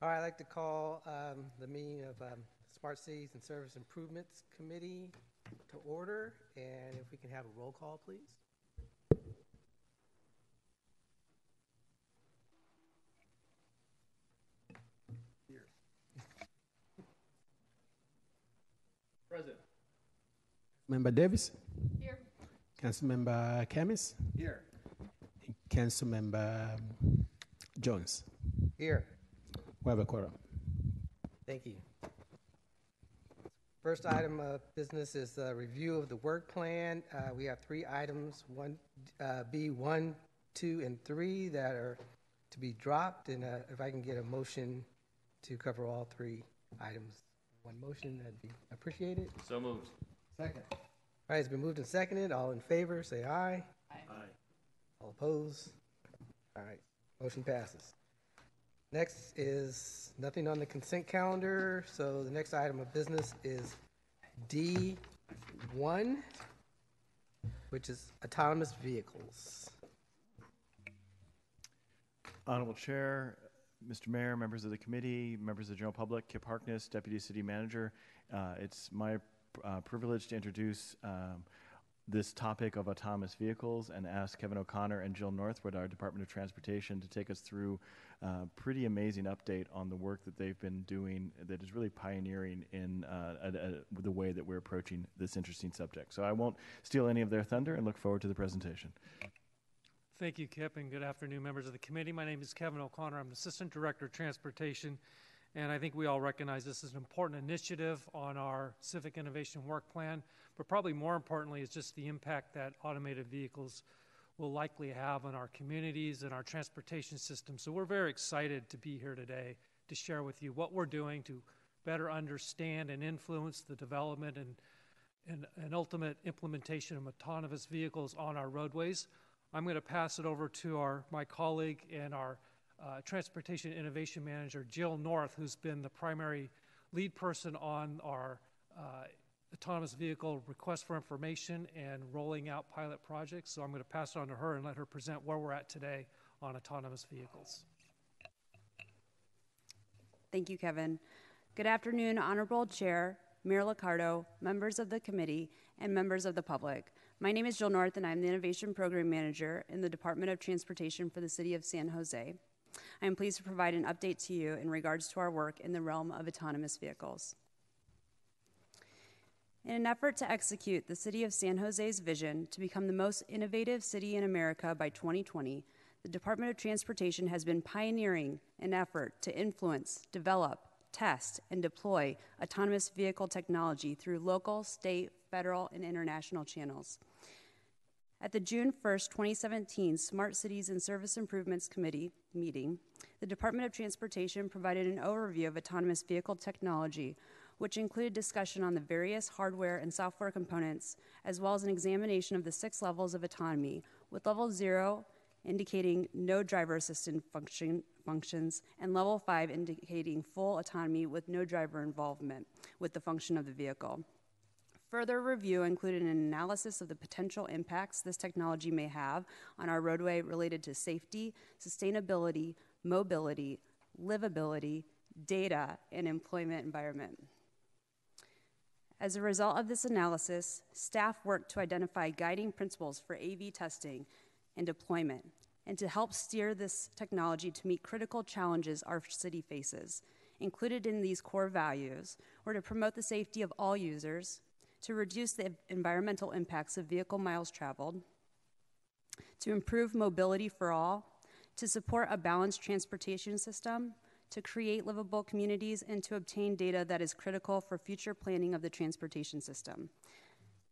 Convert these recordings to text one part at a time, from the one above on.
All right, I'd like to call the meeting of Smart Cities and Service Improvements Committee to order, and if we can have a roll call, please. Here. Present. Member Davis? Here. Councilmember Camis? Here. Councilmember Jones? Here. We have a quorum. Thank you. First item of business is the review of the work plan. We have 3 items, B1, 2, and 3 that are to be dropped. And if I can get a motion to cover all 3 items in one motion, that'd be appreciated. So moved. Second. All right, it's been moved and seconded. All in favor, say aye. Aye. Aye. All opposed? All right, motion passes. Next is nothing on the consent calendar, so the next item of business is D1, which is autonomous vehicles. Honorable Chair, Mr. Mayor, members of the committee, members of the general public, Kip Harkness, Deputy City Manager. It's my privilege to introduce this topic of autonomous vehicles and ask Kevin O'Connor and Jill Northwood, our Department of Transportation, to take us through a pretty amazing update on the work that they've been doing that is really pioneering in the way that we're approaching this interesting subject. So I won't steal any of their thunder and look forward to the presentation. Thank you, Kip, and good afternoon, members of the committee. My name is Kevin O'Connor. I'm the Assistant Director of Transportation, and I think we all recognize this is an important initiative on our Civic Innovation Work Plan, but probably more importantly is just the impact that automated vehicles will likely have on our communities and our transportation system. So we're very excited to be here today to share with you what we're doing to better understand and influence the development and ultimate implementation of autonomous vehicles on our roadways. I'm going to pass it over to my colleague and our Transportation Innovation Manager, Jill North, who's been the primary lead person on our autonomous vehicle request for information and rolling out pilot projects. So I'm going to pass it on to her and let her present where we're at today on autonomous vehicles. Thank you, Kevin. Good afternoon, Honorable Chair, Mayor Liccardo, members of the committee, and members of the public. My name is Jill North, and I'm the Innovation Program Manager in the Department of Transportation for the City of San Jose. I am pleased to provide an update to you in regards to our work in the realm of autonomous vehicles. In an effort to execute the City of San Jose's vision to become the most innovative city in America by 2020, the Department of Transportation has been pioneering an effort to influence, develop, test, and deploy autonomous vehicle technology through local, state, federal, and international channels. At the June 1st, 2017 Smart Cities and Service Improvements Committee meeting, the Department of Transportation provided an overview of autonomous vehicle technology, which included discussion on the various hardware and software components, as well as an examination of the 6 levels of autonomy, with level 0 indicating no driver assistant functions, and level 5 indicating full autonomy with no driver involvement with the function of the vehicle. Further review included an analysis of the potential impacts this technology may have on our roadway related to safety, sustainability, mobility, livability, data, and employment environment. As a result of this analysis, staff worked to identify guiding principles for AV testing and deployment, and to help steer this technology to meet critical challenges our city faces. Included in these core values were to promote the safety of all users, to reduce the environmental impacts of vehicle miles traveled, to improve mobility for all, to support a balanced transportation system, to create livable communities, and to obtain data that is critical for future planning of the transportation system.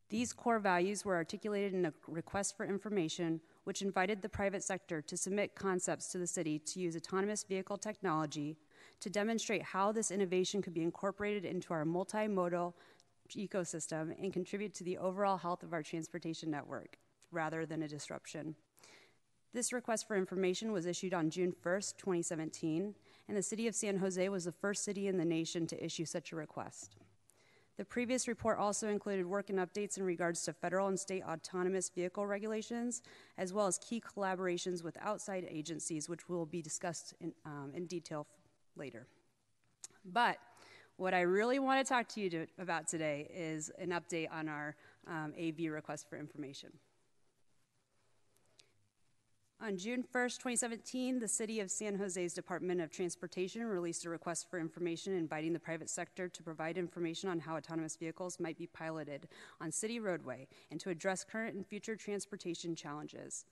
These core values were articulated in a request for information, which invited the private sector to submit concepts to the city to use autonomous vehicle technology to demonstrate how this innovation could be incorporated into our multimodal ecosystem and contribute to the overall health of our transportation network, rather than a disruption. This request for information was issued on June 1st, 2017, and the City of San Jose was the first city in the nation to issue such a request. The previous report also included work and updates in regards to federal and state autonomous vehicle regulations, as well as key collaborations with outside agencies, which will be discussed in detail later. But what I really want to talk to you about today is an update on our AV request for information. On June 1st, 2017, the City of San Jose's Department of Transportation released a request for information inviting the private sector to provide information on how autonomous vehicles might be piloted on city roadway and to address current and future transportation challenges.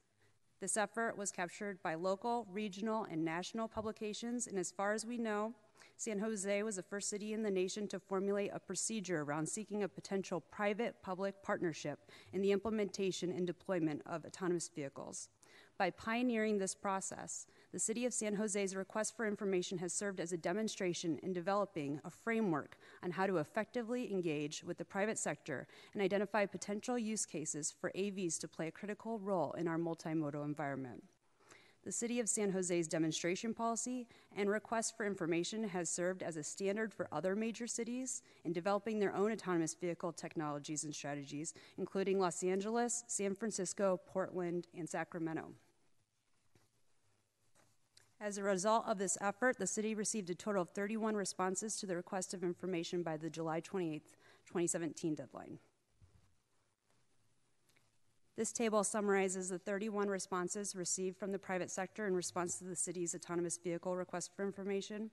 This effort was captured by local, regional, and national publications, and as far as we know, San Jose was the first city in the nation to formulate a procedure around seeking a potential private-public partnership in the implementation and deployment of autonomous vehicles. By pioneering this process, the City of San Jose's request for information has served as a demonstration in developing a framework on how to effectively engage with the private sector and identify potential use cases for AVs to play a critical role in our multimodal environment. The City of San Jose's demonstration policy and request for information has served as a standard for other major cities in developing their own autonomous vehicle technologies and strategies, including Los Angeles, San Francisco, Portland, and Sacramento. As a result of this effort, the city received a total of 31 responses to the request of information by the July 28th, 2017 deadline. This table summarizes the 31 responses received from the private sector in response to the city's autonomous vehicle request for information.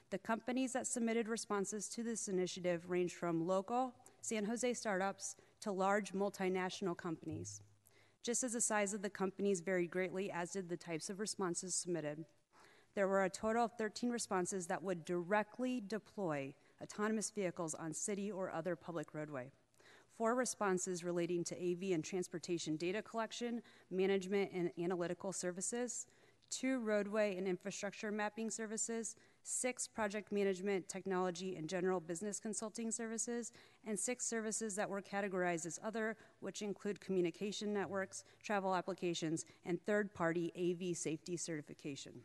The companies that submitted responses to this initiative range from local San Jose startups to large multinational companies. Just as the size of the companies varied greatly, as did the types of responses submitted. There were a total of 13 responses that would directly deploy autonomous vehicles on city or other public roadway. 4 responses relating to AV and transportation data collection, management, and analytical services, 2 roadway and infrastructure mapping services, 6 project management, technology, and general business consulting services, and 6 services that were categorized as other, which include communication networks, travel applications, and third-party AV safety certification.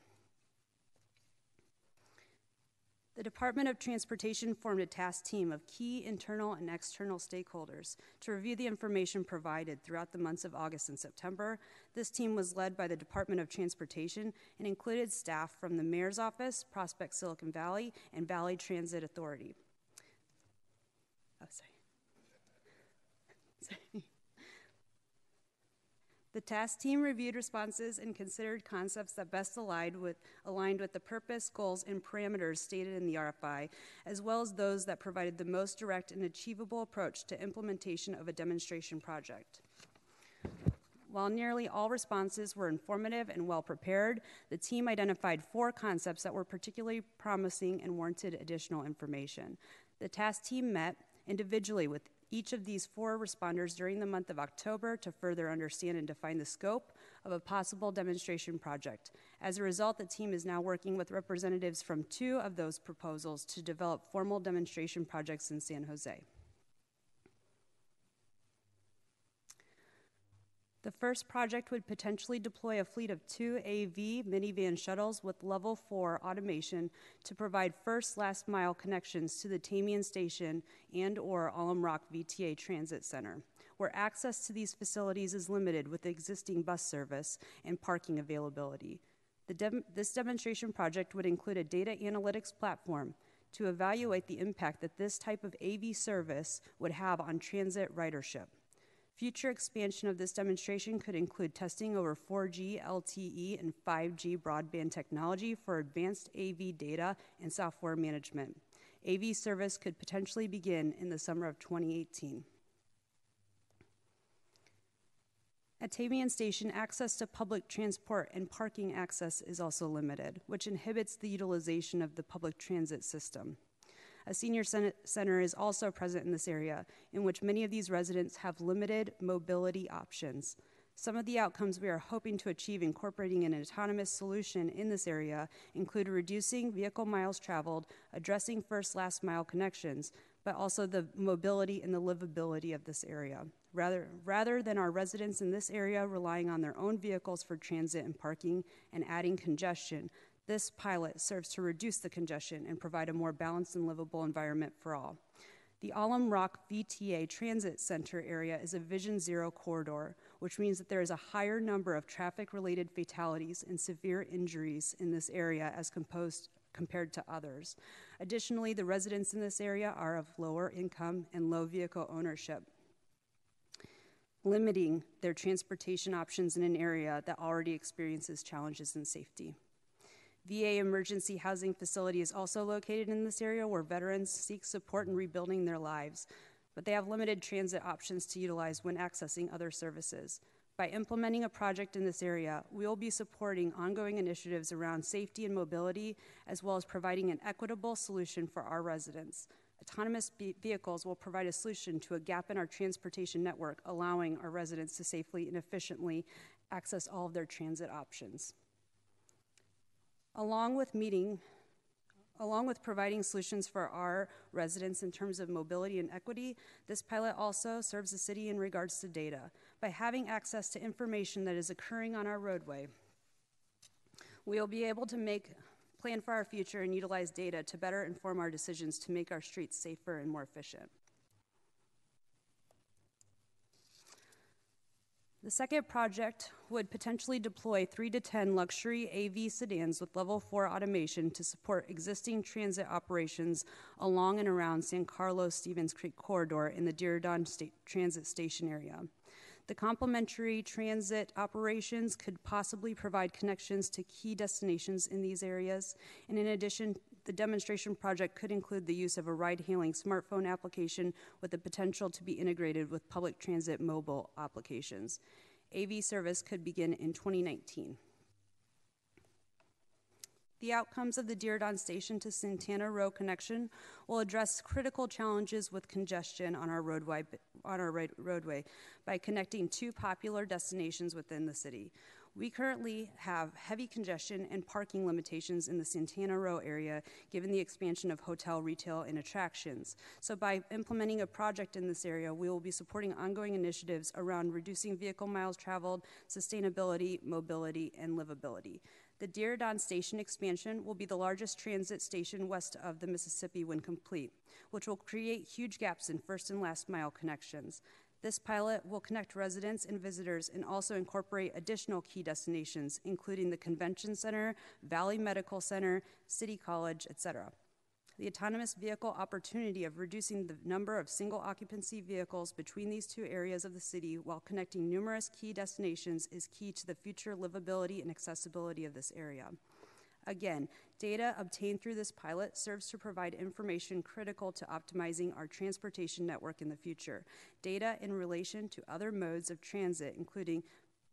The Department of Transportation formed a task team of key internal and external stakeholders to review the information provided throughout the months of August and September. This team was led by the Department of Transportation and included staff from the Mayor's Office, Prospect Silicon Valley, and Valley Transit Authority. The task team reviewed responses and considered concepts that best aligned with the purpose, goals, and parameters stated in the RFI, as well as those that provided the most direct and achievable approach to implementation of a demonstration project. While nearly all responses were informative and well prepared, the team identified 4 concepts that were particularly promising and warranted additional information. The task team met individually with each of these 4 responders during the month of October to further understand and define the scope of a possible demonstration project. As a result, the team is now working with representatives from 2 of those proposals to develop formal demonstration projects in San Jose. The first project would potentially deploy a fleet of 2 AV minivan shuttles with level 4 automation to provide first last mile connections to the Tamien Station and or Alum Rock VTA Transit Center, where access to these facilities is limited with existing bus service and parking availability. This demonstration project would include a data analytics platform to evaluate the impact that this type of AV service would have on transit ridership. Future expansion of this demonstration could include testing over 4G LTE and 5G broadband technology for advanced AV data and software management. AV service could potentially begin in the summer of 2018. At Tamien Station, access to public transport and parking access is also limited, which inhibits the utilization of the public transit system. A senior center is also present in this area, in which many of these residents have limited mobility options. Some of the outcomes we are hoping to achieve incorporating an autonomous solution in this area include reducing vehicle miles traveled, addressing first last mile connections, but also the mobility and the livability of this area. Rather than our residents in this area relying on their own vehicles for transit and parking and adding congestion, this pilot serves to reduce the congestion and provide a more balanced and livable environment for all. The Alum Rock VTA Transit Center area is a Vision Zero corridor, which means that there is a higher number of traffic-related fatalities and severe injuries in this area as compared to others. Additionally, the residents in this area are of lower income and low vehicle ownership, limiting their transportation options in an area that already experiences challenges in safety. VA Emergency Housing Facility is also located in this area where veterans seek support in rebuilding their lives, but they have limited transit options to utilize when accessing other services. By implementing a project in this area, we will be supporting ongoing initiatives around safety and mobility, as well as providing an equitable solution for our residents. Autonomous vehicles will provide a solution to a gap in our transportation network, allowing our residents to safely and efficiently access all of their transit options. Along with providing solutions for our residents in terms of mobility and equity, this pilot also serves the city in regards to data. By having access to information that is occurring on our roadway, we will be able to plan for our future and utilize data to better inform our decisions to make our streets safer and more efficient. The second project would potentially deploy 3 to 10 luxury AV sedans with level 4 automation to support existing transit operations along and around San Carlos-Stevens Creek corridor in the Diridon Transit Station area. The complementary transit operations could possibly provide connections to key destinations in these areas. And in addition, the demonstration project could include the use of a ride-hailing smartphone application with the potential to be integrated with public transit mobile applications. AV service could begin in 2019. The outcomes of the Diridon Station to Santana Row connection will address critical challenges with congestion on our roadway by connecting 2 popular destinations within the city. We currently have heavy congestion and parking limitations in the Santana Row area given the expansion of hotel, retail, and attractions. So by implementing a project in this area, we will be supporting ongoing initiatives around reducing vehicle miles traveled, sustainability, mobility, and livability. The Diridon Station expansion will be the largest transit station west of the Mississippi when complete, which will create huge gaps in first and last mile connections. This pilot will connect residents and visitors and also incorporate additional key destinations, including the Convention Center, Valley Medical Center, City College, etc. The autonomous vehicle opportunity of reducing the number of single occupancy vehicles between these 2 areas of the city while connecting numerous key destinations is key to the future livability and accessibility of this area. Again, data obtained through this pilot serves to provide information critical to optimizing our transportation network in the future. Data in relation to other modes of transit, including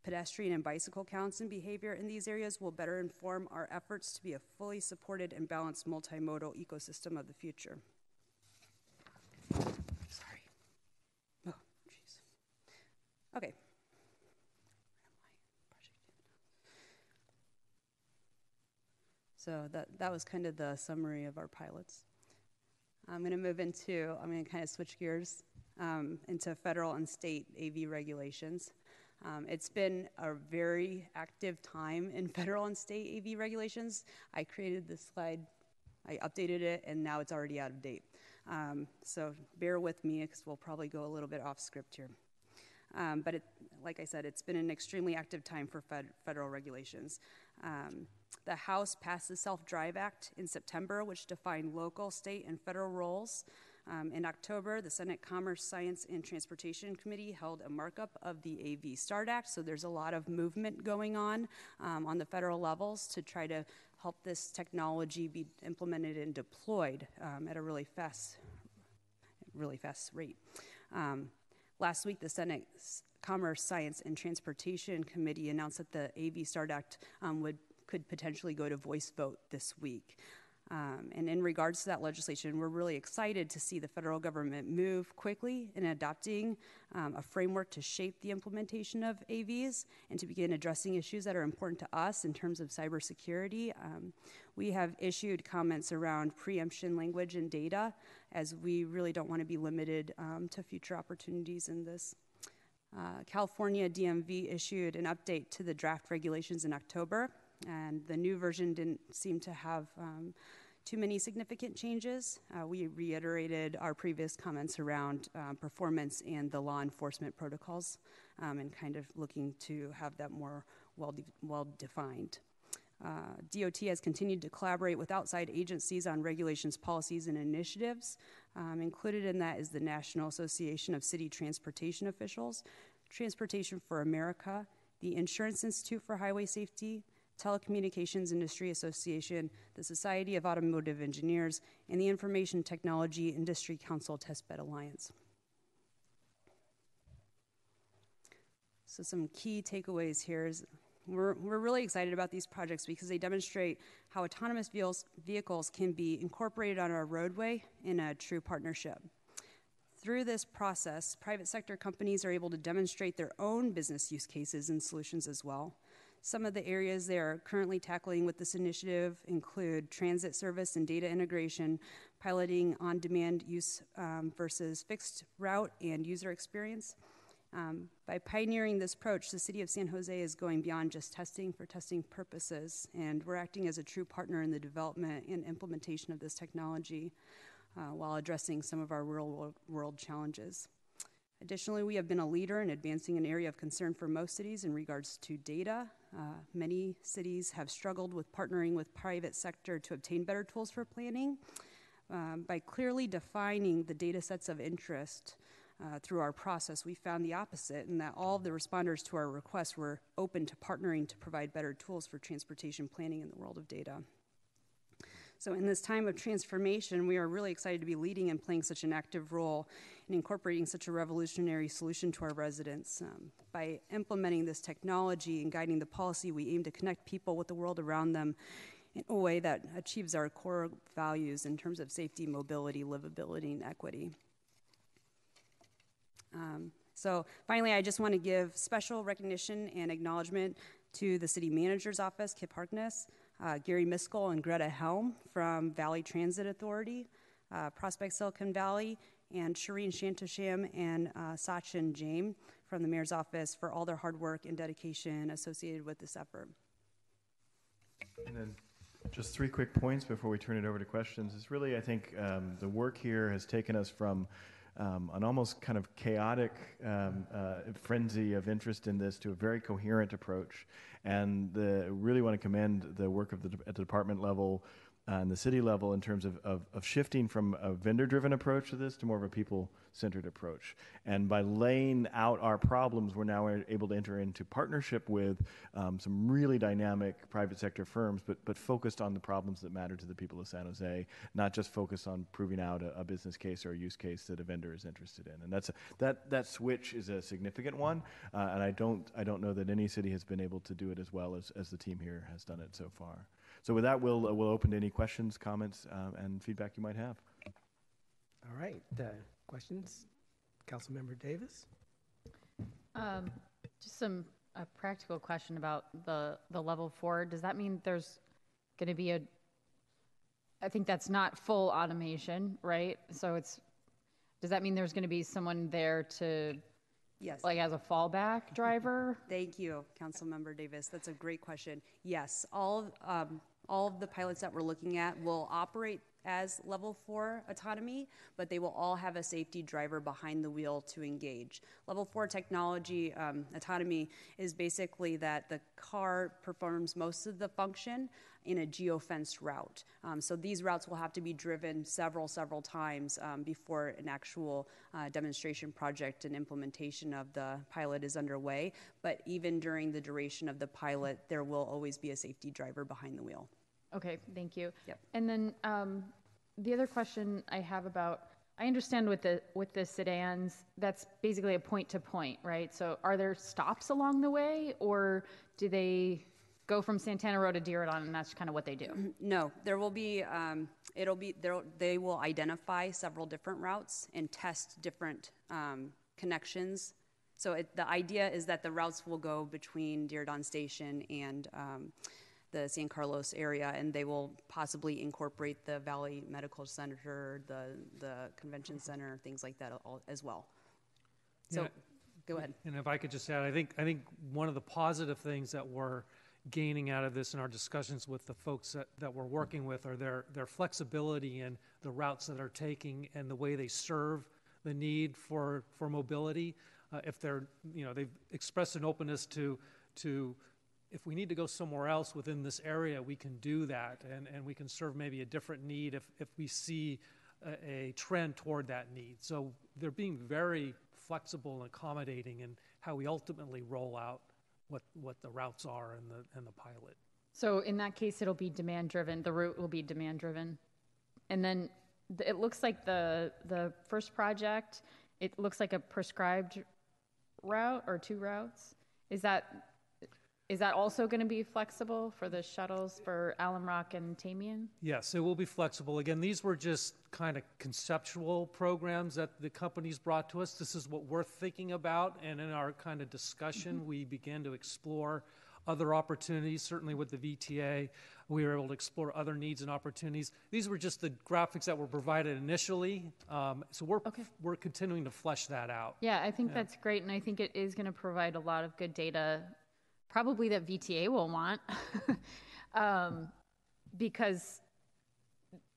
pedestrian and bicycle counts and behavior in these areas, will better inform our efforts to be a fully supported and balanced multimodal ecosystem of the future. Sorry. Oh, jeez. Okay. So that was kind of the summary of our pilots. I'm going to kind of switch gears into federal and state AV regulations. It's been a very active time in federal and state AV regulations. I created this slide, I updated it, and now it's already out of date. So bear with me because we'll probably go a little bit off script here. But like I said, it's been an extremely active time for federal regulations. The House passed the Self-Drive Act in September, which defined local, state, and federal roles. In October, the Senate Commerce, Science, and Transportation Committee held a markup of the AV START Act, so there's a lot of movement going on the federal levels to try to help this technology be implemented and deployed at a really fast rate. Last week, the Senate Commerce, Science, and Transportation Committee announced that the AV START Act could potentially go to voice vote this week. And in regards to that legislation, we're really excited to see the federal government move quickly in adopting a framework to shape the implementation of AVs and to begin addressing issues that are important to us in terms of cybersecurity. We have issued comments around preemption language and data, as we really don't want to be limited to future opportunities in this. California DMV issued an update to the draft regulations in October, and the new version didn't seem to have too many significant changes. We reiterated our previous comments around performance and the law enforcement protocols and kind of looking to have that more well-defined. DOT has continued to collaborate with outside agencies on regulations, policies, and initiatives. Included in that is the National Association of City Transportation Officials, Transportation for America, the Insurance Institute for Highway Safety, Telecommunications Industry Association, the Society of Automotive Engineers, and the Information Technology Industry Council Testbed Alliance. So some key takeaways here is we're really excited about these projects because they demonstrate how autonomous vehicles can be incorporated on our roadway in a true partnership. Through this process, private sector companies are able to demonstrate their own business use cases and solutions as well. Some of the areas they are currently tackling with this initiative include transit service and data integration, piloting on-demand use versus fixed route and user experience. By pioneering this approach, the City of San Jose is going beyond just testing for testing purposes, and we're acting as a true partner in the development and implementation of this technology while addressing some of our real-world challenges. Additionally, we have been a leader in advancing an area of concern for most cities in regards to data. Many cities have struggled with partnering with private sector to obtain better tools for planning. By clearly defining the data sets of interest through our process, we found the opposite, in that all of the responders to our requests were open to partnering to provide better tools for transportation planning in the world of data. So in this time of transformation, we are really excited to be leading and playing such an active role in incorporating such a revolutionary solution to our residents. By implementing this technology and guiding the policy, we aim to connect people with the world around them in a way that achieves our core values in terms of safety, mobility, livability, and equity. So finally, I just want to give special recognition and acknowledgement to the City Manager's Office, Kip Harkness, Gary Miskell and Greta Helm from Valley Transit Authority, Prospect Silicon Valley, and Shireen Shantasham and Sachin Jain from the Mayor's Office for all their hard work and dedication associated with this effort. And then just 3 quick points before we turn it over to questions. It's really, I think, the work here has taken us from an almost kind of chaotic frenzy of interest in this to a very coherent approach. And really want to commend the work of at the department level and the city level in terms of shifting from a vendor-driven approach to this to more of a people-centered approach. And by laying out our problems, we're now able to enter into partnership with some really dynamic private sector firms, but focused on the problems that matter to the people of San Jose, not just focused on proving out a business case or a use case that a vendor is interested in. And that switch is a significant one, and I don't know that any city has been able to do it as well as the team here has done it so far. So with that, we'll open to any questions, comments, and feedback you might have. All right, questions? Councilmember Davis? Just a practical question about the level 4. Does that mean there's going to be I think that's not full automation, right? So does that mean there's going to be someone there to, Yes. like, as a fallback driver? Thank you, Councilmember Davis. That's a great question. Yes, all of the pilots that we're looking at will operate as level 4 autonomy, but they will all have a safety driver behind the wheel to engage. Level 4 technology autonomy is basically that the car performs most of the function in a geofenced route. So these routes will have to be driven several times before an actual demonstration project and implementation of the pilot is underway. But even during the duration of the pilot, there will always be a safety driver behind the wheel. Okay, thank you. Yep. And then the other question I have I understand with the sedans, that's basically a point-to-point, right? So are there stops along the way, or do they go from Santana Row to Diridon, and that's kind of what they do? No, there will be, they will identify several different routes and test different connections. So the idea is that the routes will go between Diridon Station and the San Carlos area, and they will possibly incorporate the Valley Medical Center, the Convention Center, things like that as well. So, Yeah. Go ahead. And if I could just add, I think one of the positive things that we're gaining out of this in our discussions with the folks that we're working with are their flexibility in the routes that they're taking and the way they serve the need for mobility. If they've expressed an openness to if we need to go somewhere else within this area, we can do that, and we can serve maybe a different need if we see a trend toward that need. So they're being very flexible and accommodating in how we ultimately roll out what the routes are and the pilot. So in that case, it'll be demand driven. The route will be demand driven. And then it looks like the first project, it looks like a prescribed route or 2 routes. Is that also going to be flexible for the shuttles for Alum Rock and Tamien? Yes, it will be flexible. Again, these were just kind of conceptual programs that the companies brought to us. This is what we're thinking about, and in our kind of discussion, we began to explore other opportunities. Certainly with the VTA, we were able to explore other needs and opportunities. These were just the graphics that were provided initially, so we're continuing to flesh that out. Yeah, I think that's great, and I think it is going to provide a lot of good data, probably that VTA will want, because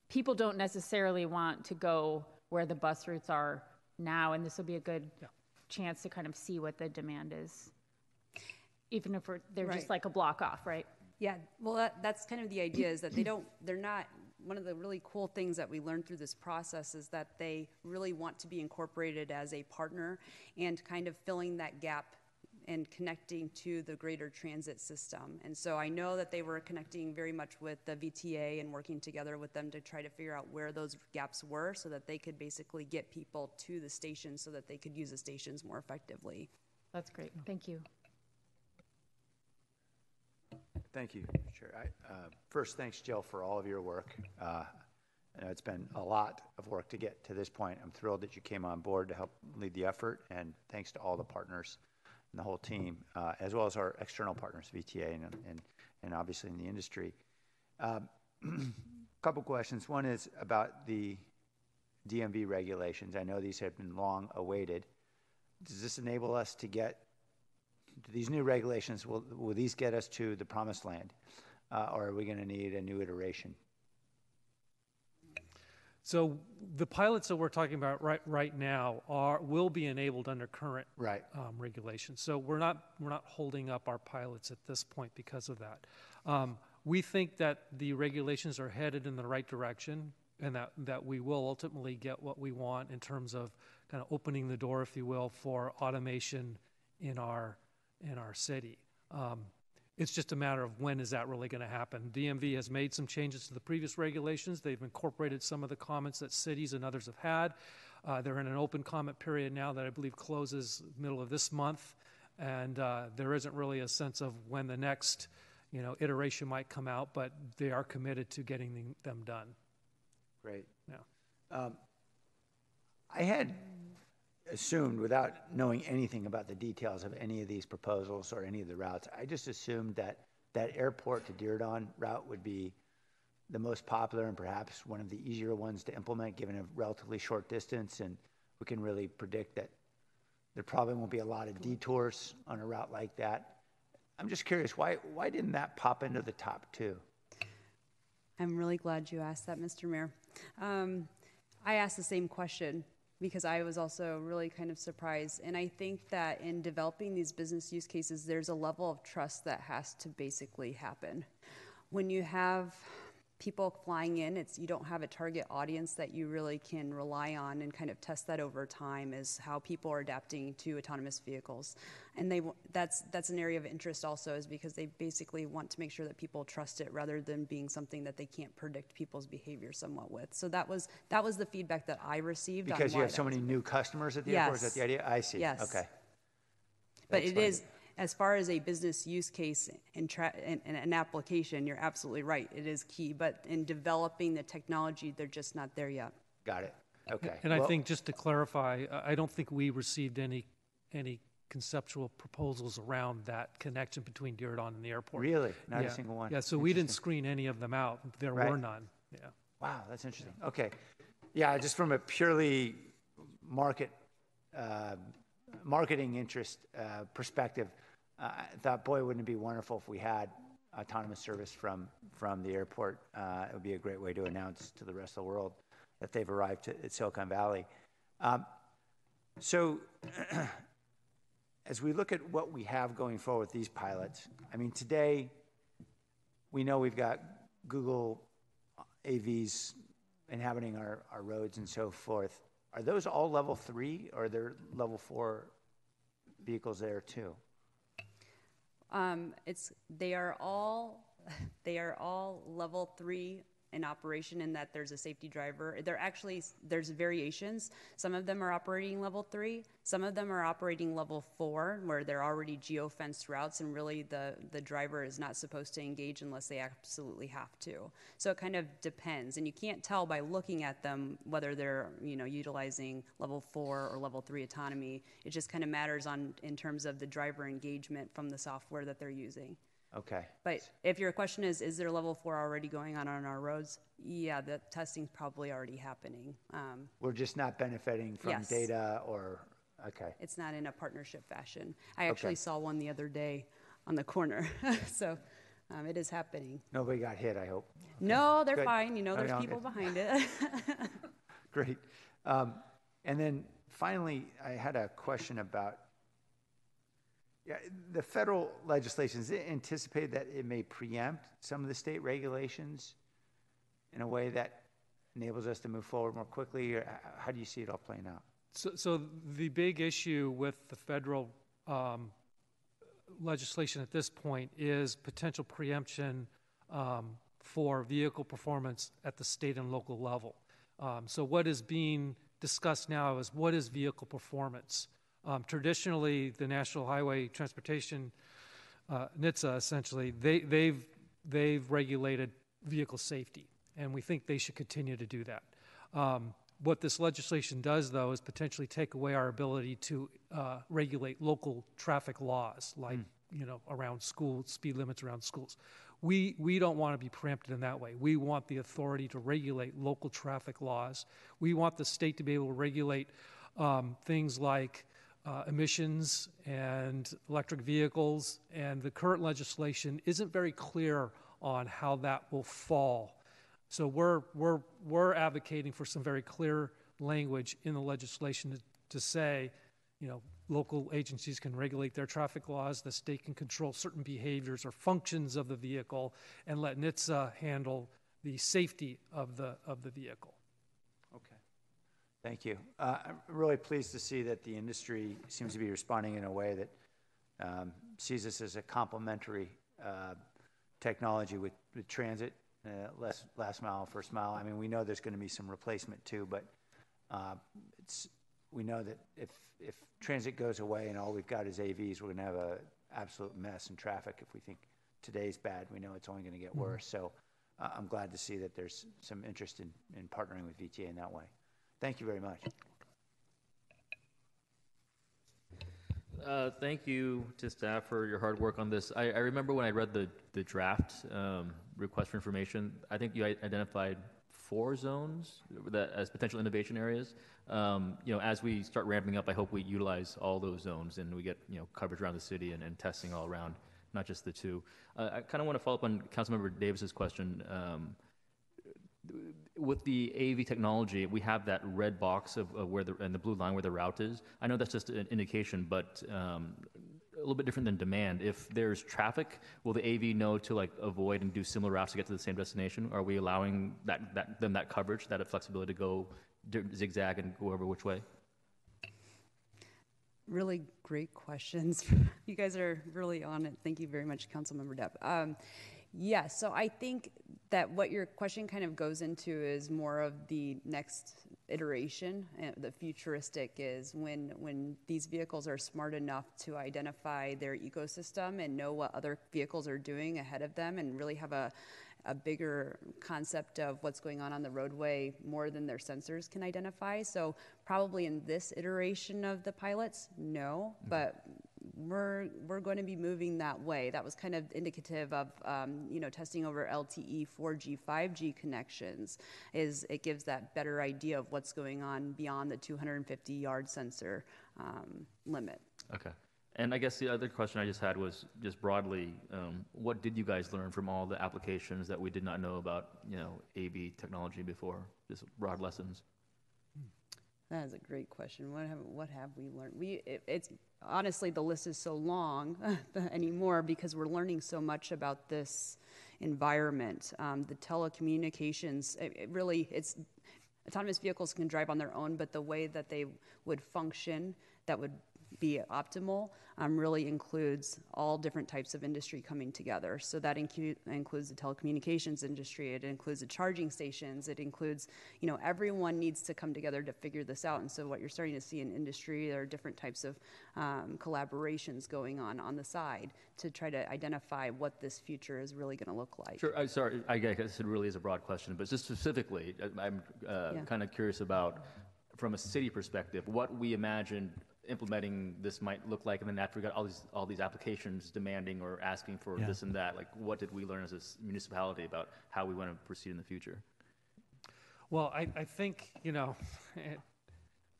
people don't necessarily want to go where the bus routes are now, and this will be a good chance to kind of see what the demand is, even if they're just like a block off, right? Yeah, well, that's kind of the idea, is that they're not, one of the really cool things that we learned through this process is that they really want to be incorporated as a partner and kind of filling that gap and connecting to the greater transit system. And so I know that they were connecting very much with the VTA and working together with them to try to figure out where those gaps were so that they could basically get people to the station so that they could use the stations more effectively. That's great. Thank you. Thank you, Chair. First, thanks, Jill, for all of your work. I know it's been a lot of work to get to this point. I'm thrilled that you came on board to help lead the effort, and thanks to all the partners and the whole team, as well as our external partners, VTA and obviously in the industry. Couple questions. One is about the DMV regulations. I know these have been long awaited. Does this enable us to get these new regulations? Will these get us to the promised land, or are we going to need a new iteration? So the pilots that we're talking about right now will be enabled under current regulations. So we're not holding up our pilots at this point because of that. We think that the regulations are headed in the right direction, and that we will ultimately get what we want in terms of kind of opening the door, if you will, for automation in our city. It's just a matter of when is that really going to happen. DMV has made some changes to the previous regulations. They've incorporated some of the comments that cities and others have had. They're in an open comment period now that I believe closes middle of this month, and there isn't really a sense of when the next iteration might come out, but they are committed to getting them done. Great. Yeah. I had assumed, without knowing anything about the details of any of these proposals or any of the routes, I just assumed that airport to Diridon route would be the most popular and perhaps one of the easier ones to implement, given a relatively short distance, and we can really predict that there probably won't be a lot of detours on a route like that. I'm just curious, why didn't that pop into the top 2? I'm really glad you asked that, Mr. Mayor. I asked the same question because I was also really kind of surprised. And I think that in developing these business use cases, there's a level of trust that has to basically happen. When you have people flying in, you don't have a target audience that you really can rely on and kind of test that over time is how people are adapting to autonomous vehicles. And that's an area of interest also, is because they basically want to make sure that people trust it rather than being something that they can't predict people's behavior somewhat with. So that was the feedback that I received. Because you have so many new customers at the airport, is that the idea? I see. Yes. Okay. But it is, as far as a business use case and an application, you're absolutely right. It is key. But in developing the technology, they're just not there yet. Got it. Okay. And I think, just to clarify, I don't think we received any conceptual proposals around that connection between Diridon and the airport. Really? Not a single one? Yeah, so we didn't screen any of them out. There were none. Yeah. Wow, that's interesting. Okay. Yeah, just from a purely marketing interest perspective, I thought, boy, wouldn't it be wonderful if we had autonomous service from the airport. It would be a great way to announce to the rest of the world that they've arrived at Silicon Valley. So as we look at what we have going forward with these pilots, I mean, today, we know we've got Google AVs inhabiting our roads and so forth. Are those all level 3, or are there level 4 vehicles there too? They are all level 3 in operation, in that there's a safety driver. There's variations. Some of them are operating level 3. Some of them are operating level 4, where they're already geo-fenced routes, and really the driver is not supposed to engage unless they absolutely have to. So it kind of depends, and you can't tell by looking at them whether they're utilizing level 4 or level 3 autonomy. It just kind of matters in terms of the driver engagement from the software that they're using. Okay. But if your question is there level 4 already going on our roads? Yeah, the testing's probably already happening. We're just not benefiting from Yes. data, or, okay. It's not in a partnership fashion. I actually saw one the other day on the corner, so it is happening. Nobody got hit, I hope. No, they're Good. fine. Oh, There's no, people okay. behind it. Great. And then finally, I had a question about the federal legislation. Is it anticipated that it may preempt some of the state regulations in a way that enables us to move forward more quickly? Or how do you see it all playing out? So the big issue with the federal legislation at this point is potential preemption for vehicle performance at the state and local level. So what is being discussed now is, what is vehicle performance? Traditionally, the National Highway Transportation, NHTSA essentially, they've regulated vehicle safety, and we think they should continue to do that. What this legislation does, though, is potentially take away our ability to regulate local traffic laws, like around school speed limits around schools. We don't want to be preempted in that way. We want the authority to regulate local traffic laws. We want the state to be able to regulate things like emissions and electric vehicles, and the current legislation isn't very clear on how that will fall. So we're advocating for some very clear language in the legislation to say, local agencies can regulate their traffic laws, the state can control certain behaviors or functions of the vehicle, and let NHTSA handle the safety of the vehicle. Okay. Thank you. I'm really pleased to see that the industry seems to be responding in a way that sees this as a complementary technology with transit, last mile, first mile. I mean, we know there's going to be some replacement too, but we know that if transit goes away and all we've got is AVs, we're going to have an absolute mess in traffic. If we think today's bad, we know it's only going to get worse. So I'm glad to see that there's some interest in partnering with VTA in that way. Thank you very much. Thank you to staff for your hard work on this. I remember when I read the draft request for information, I think you identified 4 zones that as potential innovation areas. As we start ramping up, I hope we utilize all those zones and we get coverage around the city and testing all around, not just the 2. I kind of want to follow up on Councilmember Davis's question. With the AV technology, we have that red box of where and the blue line where the route is. I know that's just an indication, but a little bit different than demand. If there's traffic, will the AV know to avoid and do similar routes to get to the same destination? Are we allowing them that coverage, that flexibility to go zigzag and go over which way? Really great questions. You guys are really on it. Thank you very much, Councilmember Depp. Yes, so I think that what your question kind of goes into is more of the next iteration. The futuristic is when these vehicles are smart enough to identify their ecosystem and know what other vehicles are doing ahead of them, and really have a bigger concept of what's going on the roadway more than their sensors can identify. So probably in this iteration of the pilots, no, but we're going to be moving that way. That was kind of indicative of testing over LTE, 4G, 5G connections. It gives that better idea of what's going on beyond the 250-yard sensor limit. Okay. And I guess the other question I just had was just broadly, what did you guys learn from all the applications that we did not know about, AV technology before? Just broad lessons. That is a great question. What have we learned? honestly, the list is so long anymore because we're learning so much about this environment. The telecommunications, it's autonomous vehicles can drive on their own, but the way that they would function, that would be optimal, really includes all different types of industry coming together. So that includes the telecommunications industry, it includes the charging stations, it includes, everyone needs to come together to figure this out. And so what you're starting to see in industry, there are different types of collaborations going on the side to try to identify what this future is really going to look like. Sure. I'm sorry. I guess it really is a broad question, but just specifically, I'm kind of curious about, from a city perspective, what we imagine implementing this might look like, and then after we got all these applications demanding or asking for this and that, like what did we learn as a municipality about how we want to proceed in the future? Well, I think,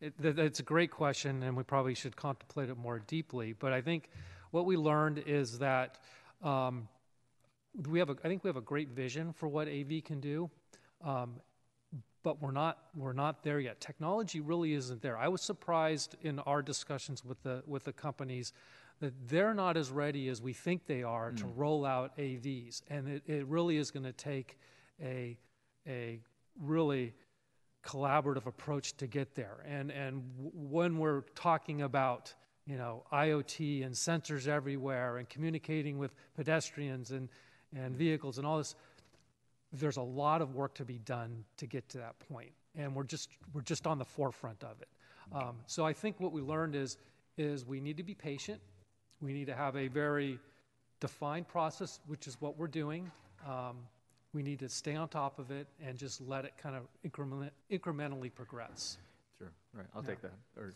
it's a great question, and we probably should contemplate it more deeply. But I think what we learned is that I think we have a great vision for what AV can do. But we're not there yet. Technology really isn't there. I was surprised in our discussions with the companies that they're not as ready as we think they are to roll out AVs, and it really is going to take a really collaborative approach to get there. And when we're talking about IoT and sensors everywhere and communicating with pedestrians and vehicles and all this, there's a lot of work to be done to get to that point, and we're just on the forefront of it. So I think what we learned is we need to be patient. We need to have a very defined process, which is what we're doing. We need to stay on top of it and just let it kind of incrementally progress. Sure. Right. I'll take that. Or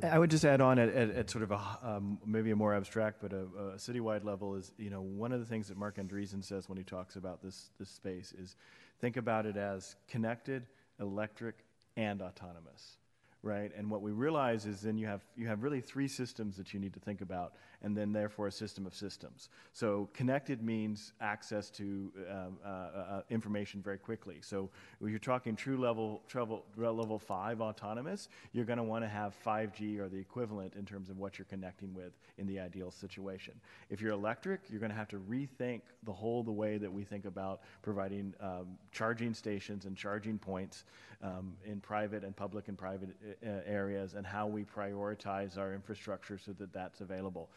I would just add on at sort of a maybe a more abstract but a citywide level is, one of the things that Mark Andreessen says when he talks about this space is think about it as connected, electric, and autonomous, right? And what we realize is then you have really three systems that you need to think about, and then therefore a system of systems. So connected means access to information very quickly. So when you're talking true level 5 autonomous, you're going to want to have 5G or the equivalent in terms of what you're connecting with in the ideal situation. If you're electric, you're going to have to rethink the way that we think about providing charging stations and charging points in private and public and private areas, and how we prioritize our infrastructure so that that's available.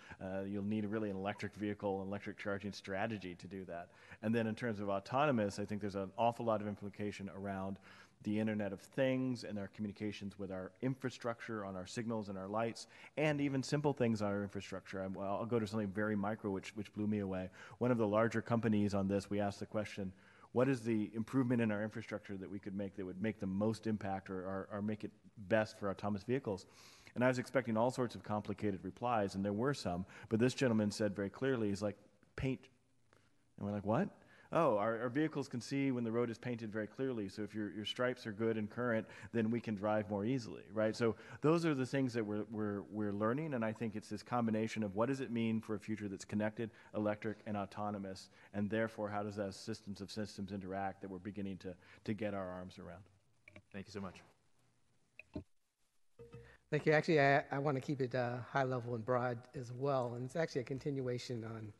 You'll need really an electric vehicle, electric charging strategy to do that. And then in terms of autonomous, I think there's an awful lot of implication around the Internet of Things and our communications with our infrastructure, on our signals and our lights, and even simple things on our infrastructure. I'll go to something very micro, which blew me away. One of the larger companies on this, we asked the question, what is the improvement in our infrastructure that we could make that would make the most impact or make it best for autonomous vehicles? And I was expecting all sorts of complicated replies, and there were some, but this gentleman said very clearly, he's like, paint. And we're like, what? Oh, our vehicles can see when the road is painted very clearly, so if your stripes are good and current, then we can drive more easily, right? So those are the things that we're learning, and I think it's this combination of what does it mean for a future that's connected, electric, and autonomous, and therefore how does that systems of systems interact that we're beginning to get our arms around. Thank you so much. Thank you. Actually, I want to keep it high level and broad as well, and it's actually a continuation on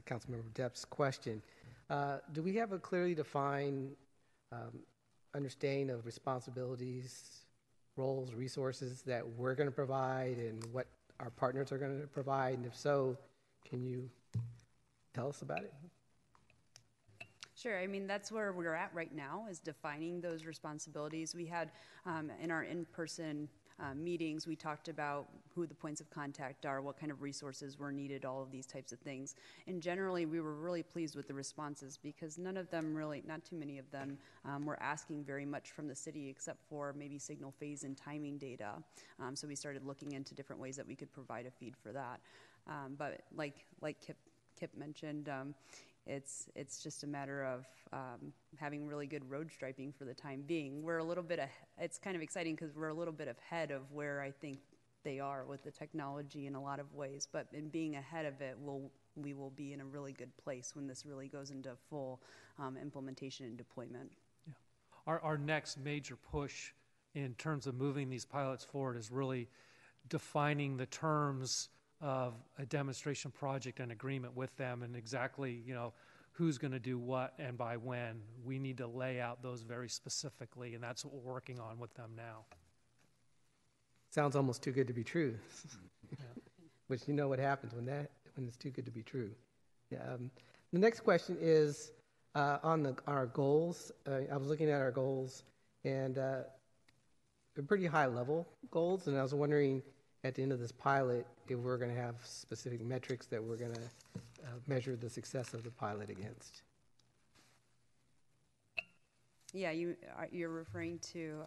Councilmember Depp's question. Do we have a clearly defined understanding of responsibilities, roles, resources that we're going to provide and what our partners are going to provide? And if so, can you tell us about it? Sure. I mean, that's where we're at right now, is defining those responsibilities. We had in our in-person meetings, we talked about who the points of contact are, what kind of resources were needed, all of these types of things. And generally, we were really pleased with the responses because none of them really, not too many of them, were asking very much from the city except for maybe signal phase and timing data. So we started looking into different ways that we could provide a feed for that. But like Kip mentioned, it's just a matter of having really good road striping for the time being. We're a little bit it's kind of exciting because we're a little bit ahead of where I think they are with the technology in a lot of ways. But in being ahead of it, we will be in a really good place when this really goes into full implementation and deployment. Yeah. Our next major push in terms of moving these pilots forward is really defining the terms of a demonstration project and agreement with them, and exactly, who's going to do what and by when. We need to lay out those very specifically, and that's what we're working on with them now. Sounds almost too good to be true. Which you know what happens when it's too good to be true. Yeah, the next question is on our goals. I was looking at our goals, and they're pretty high level goals, and I was wondering at the end of this pilot if we're going to have specific metrics that we're going to measure the success of the pilot against. Yeah, you're referring to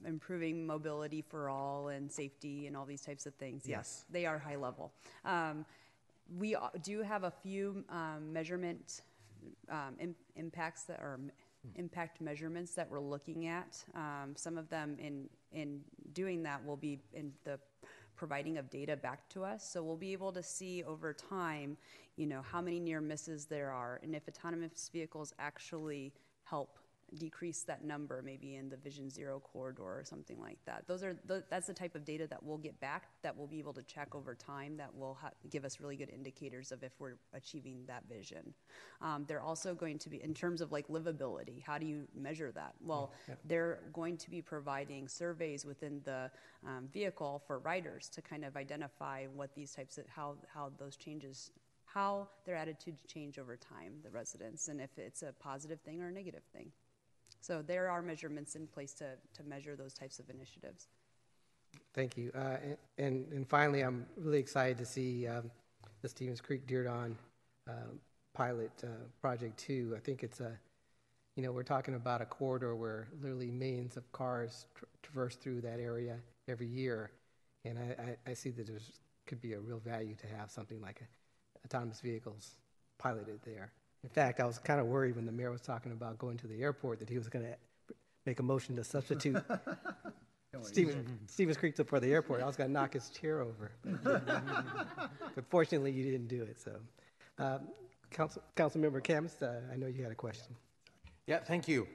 improving mobility for all and safety and all these types of things. Yes, they are high level. We do have a few measurement impacts that are impact measurements that we're looking at. Some of them in doing that will be in the providing of data back to us. So we'll be able to see over time, how many near misses there are, and if autonomous vehicles actually help decrease that number, maybe in the Vision Zero corridor or something like that. That's the type of data that we'll get back that we'll be able to check over time that will give us really good indicators of if we're achieving that vision. They're also going to be, in terms of like livability, how do you measure that? Well, they're going to be providing surveys within the vehicle for riders to kind of identify what these types of, how those changes, how their attitudes change over time, the residents, and if it's a positive thing or a negative thing. So there are measurements in place to measure those types of initiatives. Thank you. And finally, I'm really excited to see the Stevens Creek Diridon pilot project 2. I think it's we're talking about a corridor where literally millions of cars traverse through that area every year. And I see that there's could be a real value to have something like autonomous vehicles piloted there. In fact, I was kind of worried when the mayor was talking about going to the airport that he was going to make a motion to substitute Stevens Creek for the airport. I was going to knock his chair over. But fortunately, you didn't do it. So, Councilmember Camus, I know you had a question. Yeah, thank you.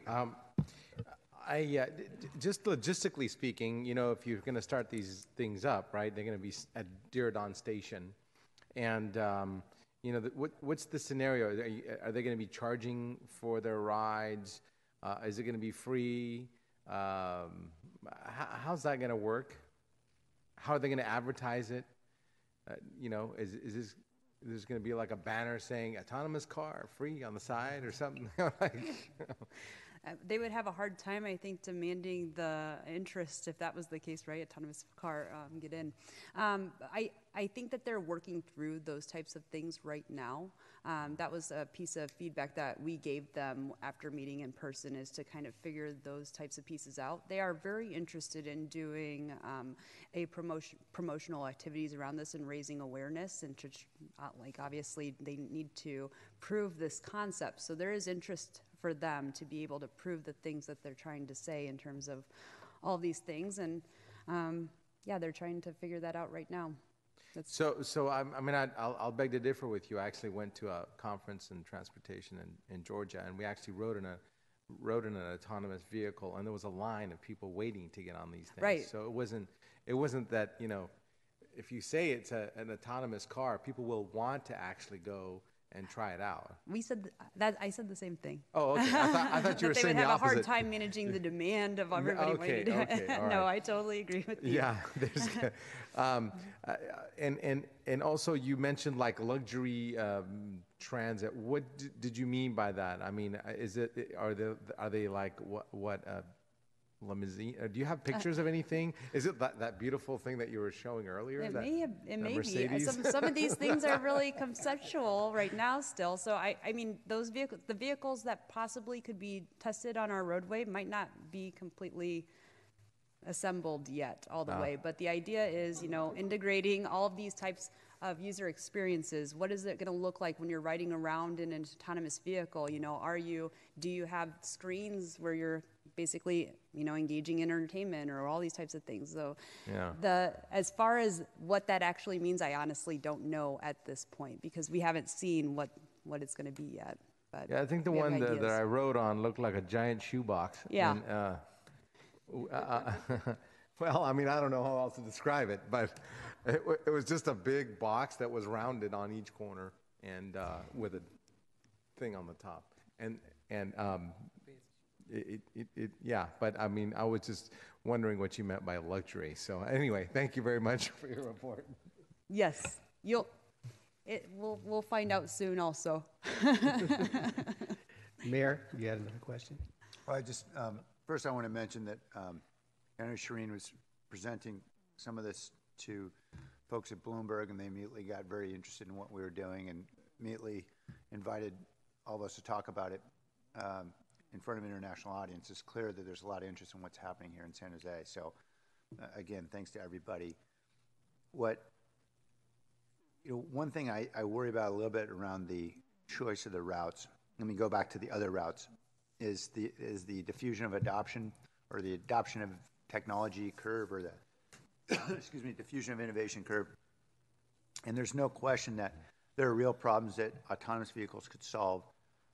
Just logistically speaking, if you're going to start these things up, right, they're going to be at Diridon Station. And what's the scenario? Are they going to be charging for their rides? Is it going to be free? How's that going to work? How are they going to advertise it? Is this going to be like a banner saying autonomous car free on the side or something? They would have a hard time, I think, demanding the interest if that was the case, right? Autonomous car, get in. I think that they're working through those types of things right now. That was a piece of feedback that we gave them after meeting in person, is to kind of figure those types of pieces out. They are very interested in doing promotional activities around this and raising awareness, and obviously they need to prove this concept. So there is interest for them to be able to prove the things that they're trying to say in terms of all these things, and they're trying to figure that out right now. I'll beg to differ with you. I actually went to a conference in transportation in Georgia, and we actually rode in an autonomous vehicle, and there was a line of people waiting to get on these things. Right. So it wasn't that if you say it's an autonomous car, people will want to actually go and try it out. We said that. I said the same thing. Oh, okay. I thought you were saying the opposite. They would have a hard time managing the demand of everybody wanting to do it. No, I totally agree with you. Yeah, and also you mentioned like luxury transit. What did you mean by that? I mean, are they like what limousine? Do you have pictures of anything? Is it that beautiful thing that you were showing earlier? It may be. Some of these things are really conceptual right now still. So I mean, the vehicles that possibly could be tested on our roadway might not be completely assembled yet all the way. But the idea is, integrating all of these types of user experiences. What is it going to look like when you're riding around in an autonomous vehicle? Do you have screens where you're basically, engaging in entertainment or all these types of things? So as far as what that actually means, I honestly don't know at this point, because we haven't seen what it's going to be yet. But I think the one that I rode on looked like a giant shoebox. Yeah. And, Well, I mean, I don't know how else to describe it, but it was just a big box that was rounded on each corner and with a thing on the top. And yeah, but I mean, I was just wondering what you meant by luxury. So anyway, thank you very much for your report. Yes, we'll find out soon also. Mayor, you had another question? Well, first I want to mention that I know Shireen was presenting some of this to folks at Bloomberg, and they immediately got very interested in what we were doing and immediately invited all of us to talk about it in front of an international audience. It's clear that there's a lot of interest in what's happening here in San Jose. So again, thanks to everybody. One thing I worry about a little bit around the choice of the routes, let me go back to the other routes, is the diffusion of adoption, or the adoption of technology curve, or the excuse me, diffusion of innovation curve. And there's no question that there are real problems that autonomous vehicles could solve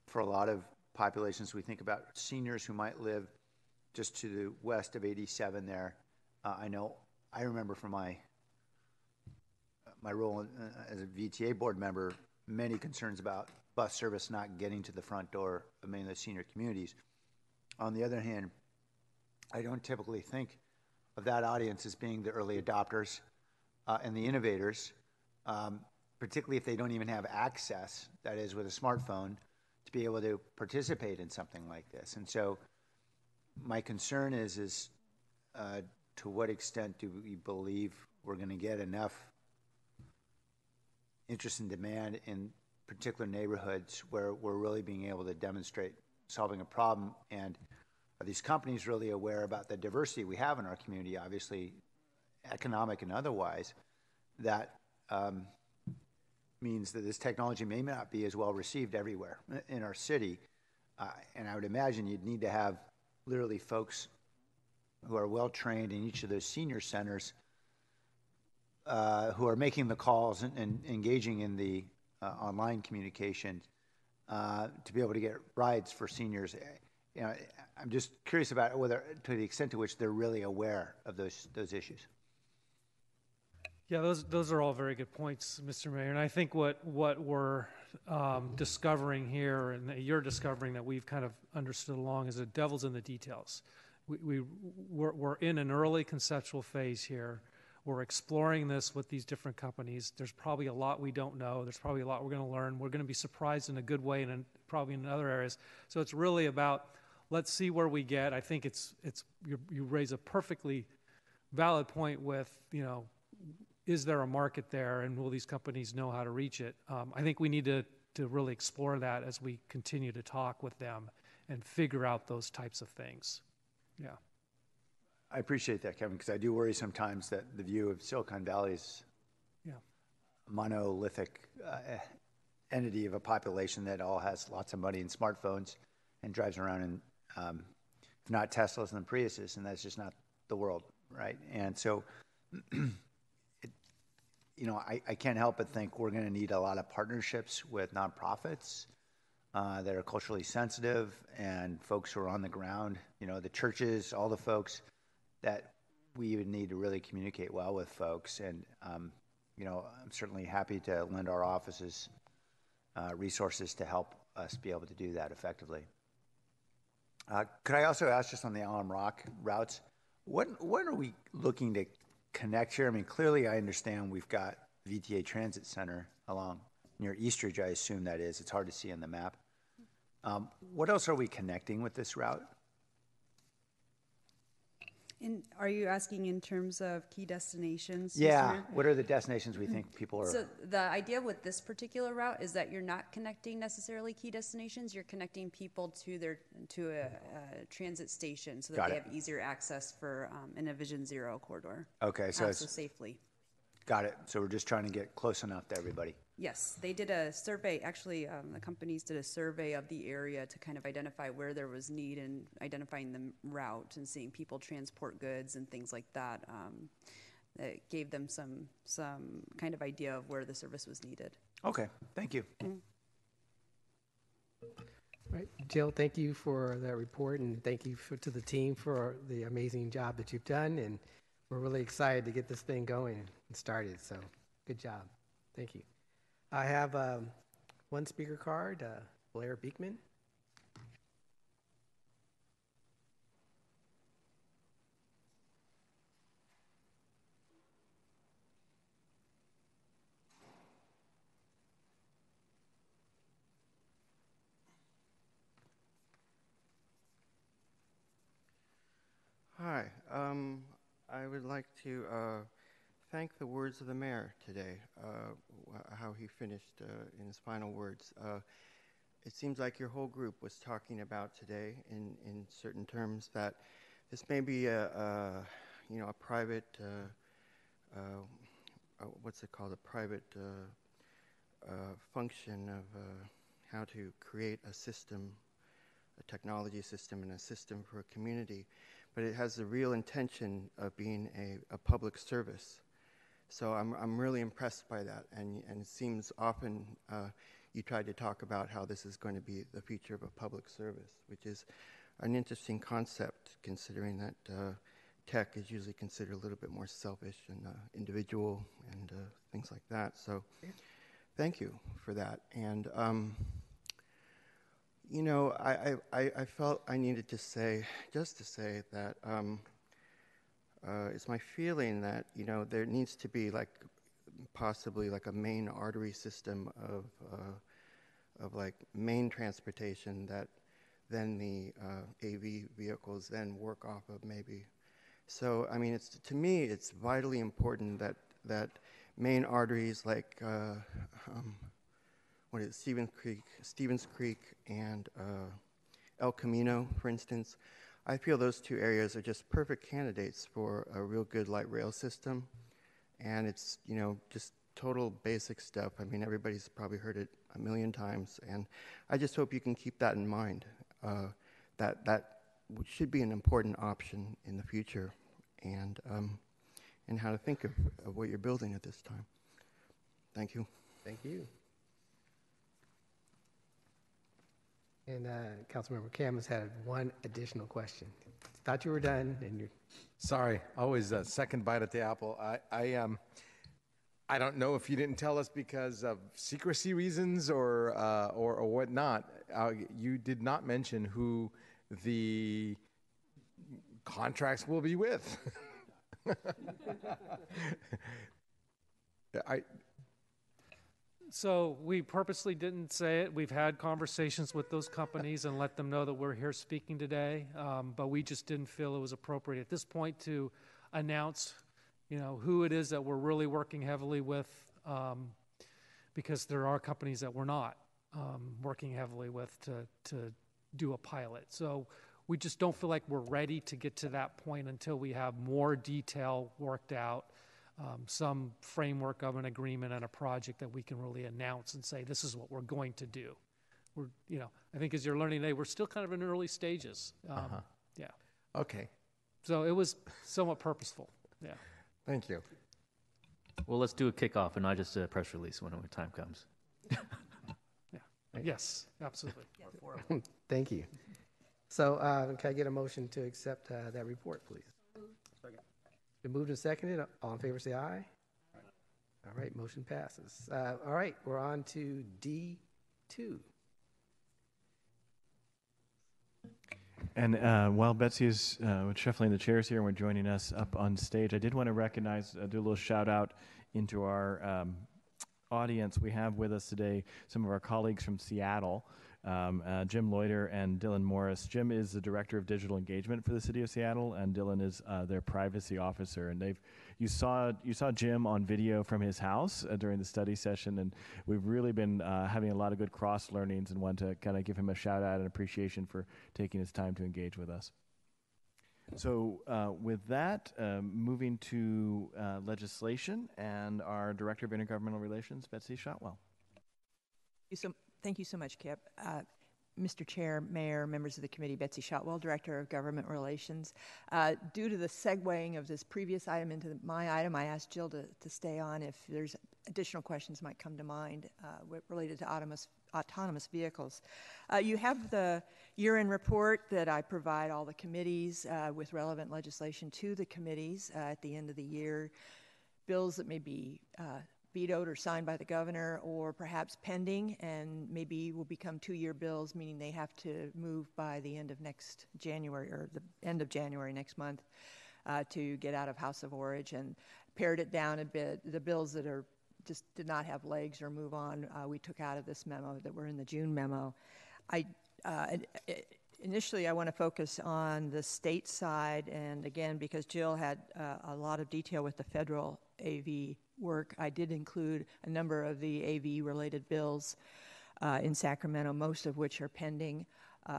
for a lot of populations. We think about seniors who might live just to the west of 87 there. I remember from my role as a VTA board member, many concerns about bus service not getting to the front door of many of the senior communities. On the other hand, I don't typically think of that audience as being the early adopters and the innovators, particularly if they don't even have access, that is with a smartphone, to be able to participate in something like this. And so my concern is to what extent do we believe we're going to get enough interest and demand in particular neighborhoods where we're really being able to demonstrate solving a problem? And are these companies really aware about the diversity we have in our community, obviously economic and otherwise, that means that this technology may not be as well received everywhere in our city. And I would imagine you'd need to have literally folks who are well trained in each of those senior centers who are making the calls and engaging in the online communication to be able to get rides for seniors. I'm just curious about whether, to the extent to which they're really aware of those issues. Yeah, those are all very good points, Mr. Mayor. And I think what we're discovering here, and that you're discovering, that we've kind of understood along, is the devil's in the details. We're in an early conceptual phase here. We're exploring this with these different companies. There's probably a lot we don't know. There's probably a lot we're going to learn. We're going to be surprised in a good way, and probably in other areas. So it's really about, let's see where we get. I think you raise a perfectly valid point with, is there a market there, and will these companies know how to reach it? I think we need to really explore that as we continue to talk with them and figure out those types of things. Yeah. I appreciate that, Kevin, because I do worry sometimes that the view of Silicon Valley's monolithic entity of a population that all has lots of money and smartphones and drives around in, if not Teslas, then Priuses, and that's just not the world, right? And so, I can't help but think we're going to need a lot of partnerships with nonprofits that are culturally sensitive and folks who are on the ground, the churches, all the folks that we even need to really communicate well with folks. And, I'm certainly happy to lend our offices resources to help us be able to do that effectively. Could I also ask, just on the Alum Rock routes, what are we looking to connect here? I mean, clearly I understand we've got VTA Transit Center along near Eastridge, I assume that is. It's hard to see on the map. What else are we connecting with this route? And are you asking in terms of key destinations? Yeah. What are the destinations we think people are? So the idea with this particular route is that you're not connecting necessarily key destinations. You're connecting people to a transit station so that they have easier access for in a Vision Zero corridor. Okay, so also safely. Got it. So we're just trying to get close enough to everybody. Yes, they did a survey. Actually, the companies did a survey of the area to kind of identify where there was need and identifying the route and seeing people transport goods and things like that. It gave them some kind of idea of where the service was needed. Okay, thank you. All right, Jill, thank you for that report, and thank you to the team for the amazing job that you've done. And we're really excited to get this thing going and started. So good job. Thank you. I have one speaker card, Blair Beekman. Hi. I would like to thank the words of the mayor today, how he finished in his final words. It seems like your whole group was talking about today in certain terms that this may be a private, what's it called, a private function of how to create a system, a technology system and a system for a community. But it has the real intention of being a public service. So I'm really impressed by that. And it seems often you try to talk about how this is going to be the future of a public service, which is an interesting concept, considering that tech is usually considered a little bit more selfish and individual and things like that. So thank you for that. And you know, I felt I needed to say, just to say that it's my feeling that, you know, there needs to be like possibly like a main artery system of like main transportation that then the AV vehicles then work off of maybe. So, I mean, to me, it's vitally important that main arteries like what is it, Stevens Creek and El Camino, for instance. I feel those two areas are just perfect candidates for a real good light rail system. And it's, you know, just total basic stuff. I mean, everybody's probably heard it a million times. And I just hope you can keep that in mind, that should be an important option in the future, and how to think of what you're building at this time. Thank you. Thank you. And Councilmember Camus had one additional question. Thought you were done, and you're... Sorry, always a second bite at the apple. I don't know if you didn't tell us because of secrecy reasons or whatnot. You did not mention who the contracts will be with. So we purposely didn't say it. We've had conversations with those companies and let them know that we're here speaking today, but we just didn't feel it was appropriate at this point to announce, you know, who it is that we're really working heavily with, because there are companies that we're not working heavily with to do a pilot. So we just don't feel like we're ready to get to that point until we have more detail worked out. Some framework of an agreement and a project that we can really announce and say, this is what we're going to do. We're, you know, I think as you're learning today, we're still kind of in early stages. Yeah. Okay. So it was somewhat purposeful. Yeah. Thank you. Well, let's do a kickoff and not just a press release when the time comes. Yeah. Yes, absolutely. Thank you. So can I get a motion to accept that report, please? Been moved and seconded. All in favor, say aye. All right, motion passes. All right, we're on to D2. And while Betsy is shuffling the chairs here and we're joining us up on stage, I did want to recognize, do a little shout out into our audience. We have with us today some of our colleagues from Seattle, Jim Loiter and Dylan Morris. Jim is the Director of Digital Engagement for the City of Seattle, and Dylan is their Privacy Officer. And you saw Jim on video from his house during the study session, and we've really been having a lot of good cross learnings, and want to kind of give him a shout out and appreciation for taking his time to engage with us. So with that, moving to legislation and our Director of Intergovernmental Relations, Betsy Shotwell. Thank you so much, Kip. Mr. Chair, Mayor, members of the committee, Betsy Shotwell, Director of Government Relations. Due to the segueing of this previous item into my item, I asked Jill to stay on if there's additional questions might come to mind related to autonomous vehicles. You have the year-end report that I provide all the committees with relevant legislation to the committees at the end of the year. Bills that may be vetoed or signed by the governor, or perhaps pending and maybe will become 2-year bills, meaning they have to move by the end of next January, or the end of January next month, to get out of House of Origin, and pared it down a bit. The bills that are just did not have legs or move on, we took out of this memo that were in the June memo. Initially, I want to focus on the state side, and again, because Jill had a lot of detail with the federal AV work, I did include a number of the AV-related bills in Sacramento, most of which are pending.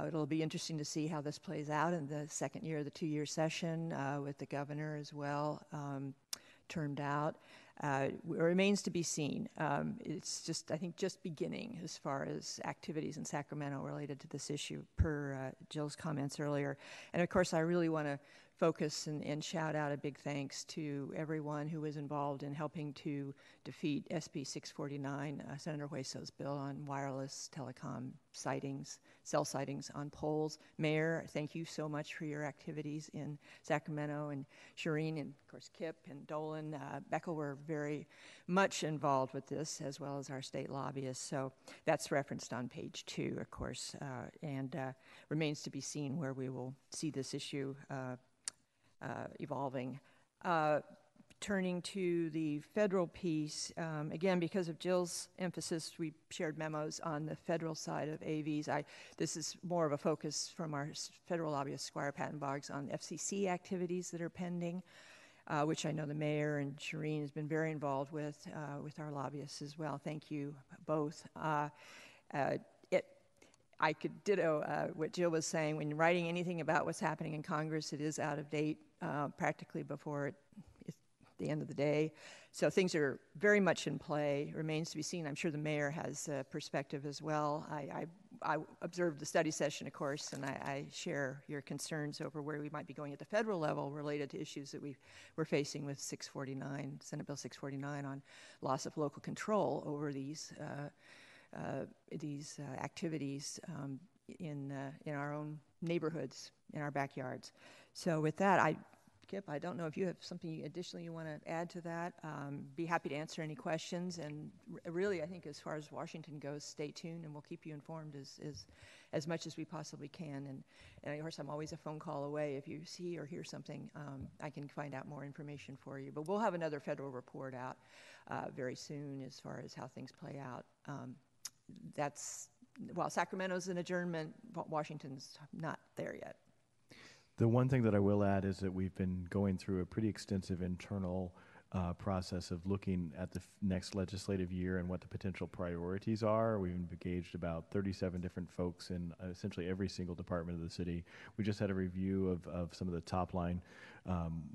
It'll be interesting to see how this plays out in the second year of the 2-year session with the governor as well termed out. It remains to be seen. It's just, I think, just beginning as far as activities in Sacramento related to this issue, per Jill's comments earlier. And of course, I really want to focus and shout out a big thanks to everyone who was involved in helping to defeat SB 649, Senator Hueso's bill on wireless telecom sightings, cell sightings on poles. Mayor, thank you so much for your activities in Sacramento, and Shireen, and of course Kip and Dolan. Beckel were very much involved with this, as well as our state lobbyists. So that's referenced on page 2, of course, and remains to be seen where we will see this issue evolving. Turning to the federal piece, again, because of Jill's emphasis, we shared memos on the federal side of AVs. This is more of a focus from our federal lobbyist, Squire Patton Boggs, on FCC activities that are pending, which I know the mayor and Shireen has been very involved with our lobbyists as well. Thank you both. I could ditto what Jill was saying. When writing anything about what's happening in Congress, it is out of date practically before it's the end of the day. So things are very much in play. It remains to be seen. I'm sure the mayor has a perspective as well. I observed the study session, of course, and I share your concerns over where we might be going at the federal level related to issues that we're facing with 649, Senate Bill 649, on loss of local control over these activities in our own neighborhoods, in our backyards. So with that, Kip, I don't know if you have something additionally you want to add to that. Be happy to answer any questions. And really, I think as far as Washington goes, stay tuned, and we'll keep you informed as much as we possibly can. And of course, I'm always a phone call away. If you see or hear something, I can find out more information for you. But we'll have another federal report out very soon as far as how things play out. While Sacramento's an adjournment, Washington's not there yet. The one thing that I will add is that we've been going through a pretty extensive internal process of looking at the next legislative year and what the potential priorities are. We've engaged about 37 different folks in essentially every single department of the city. We just had a review of some of the top line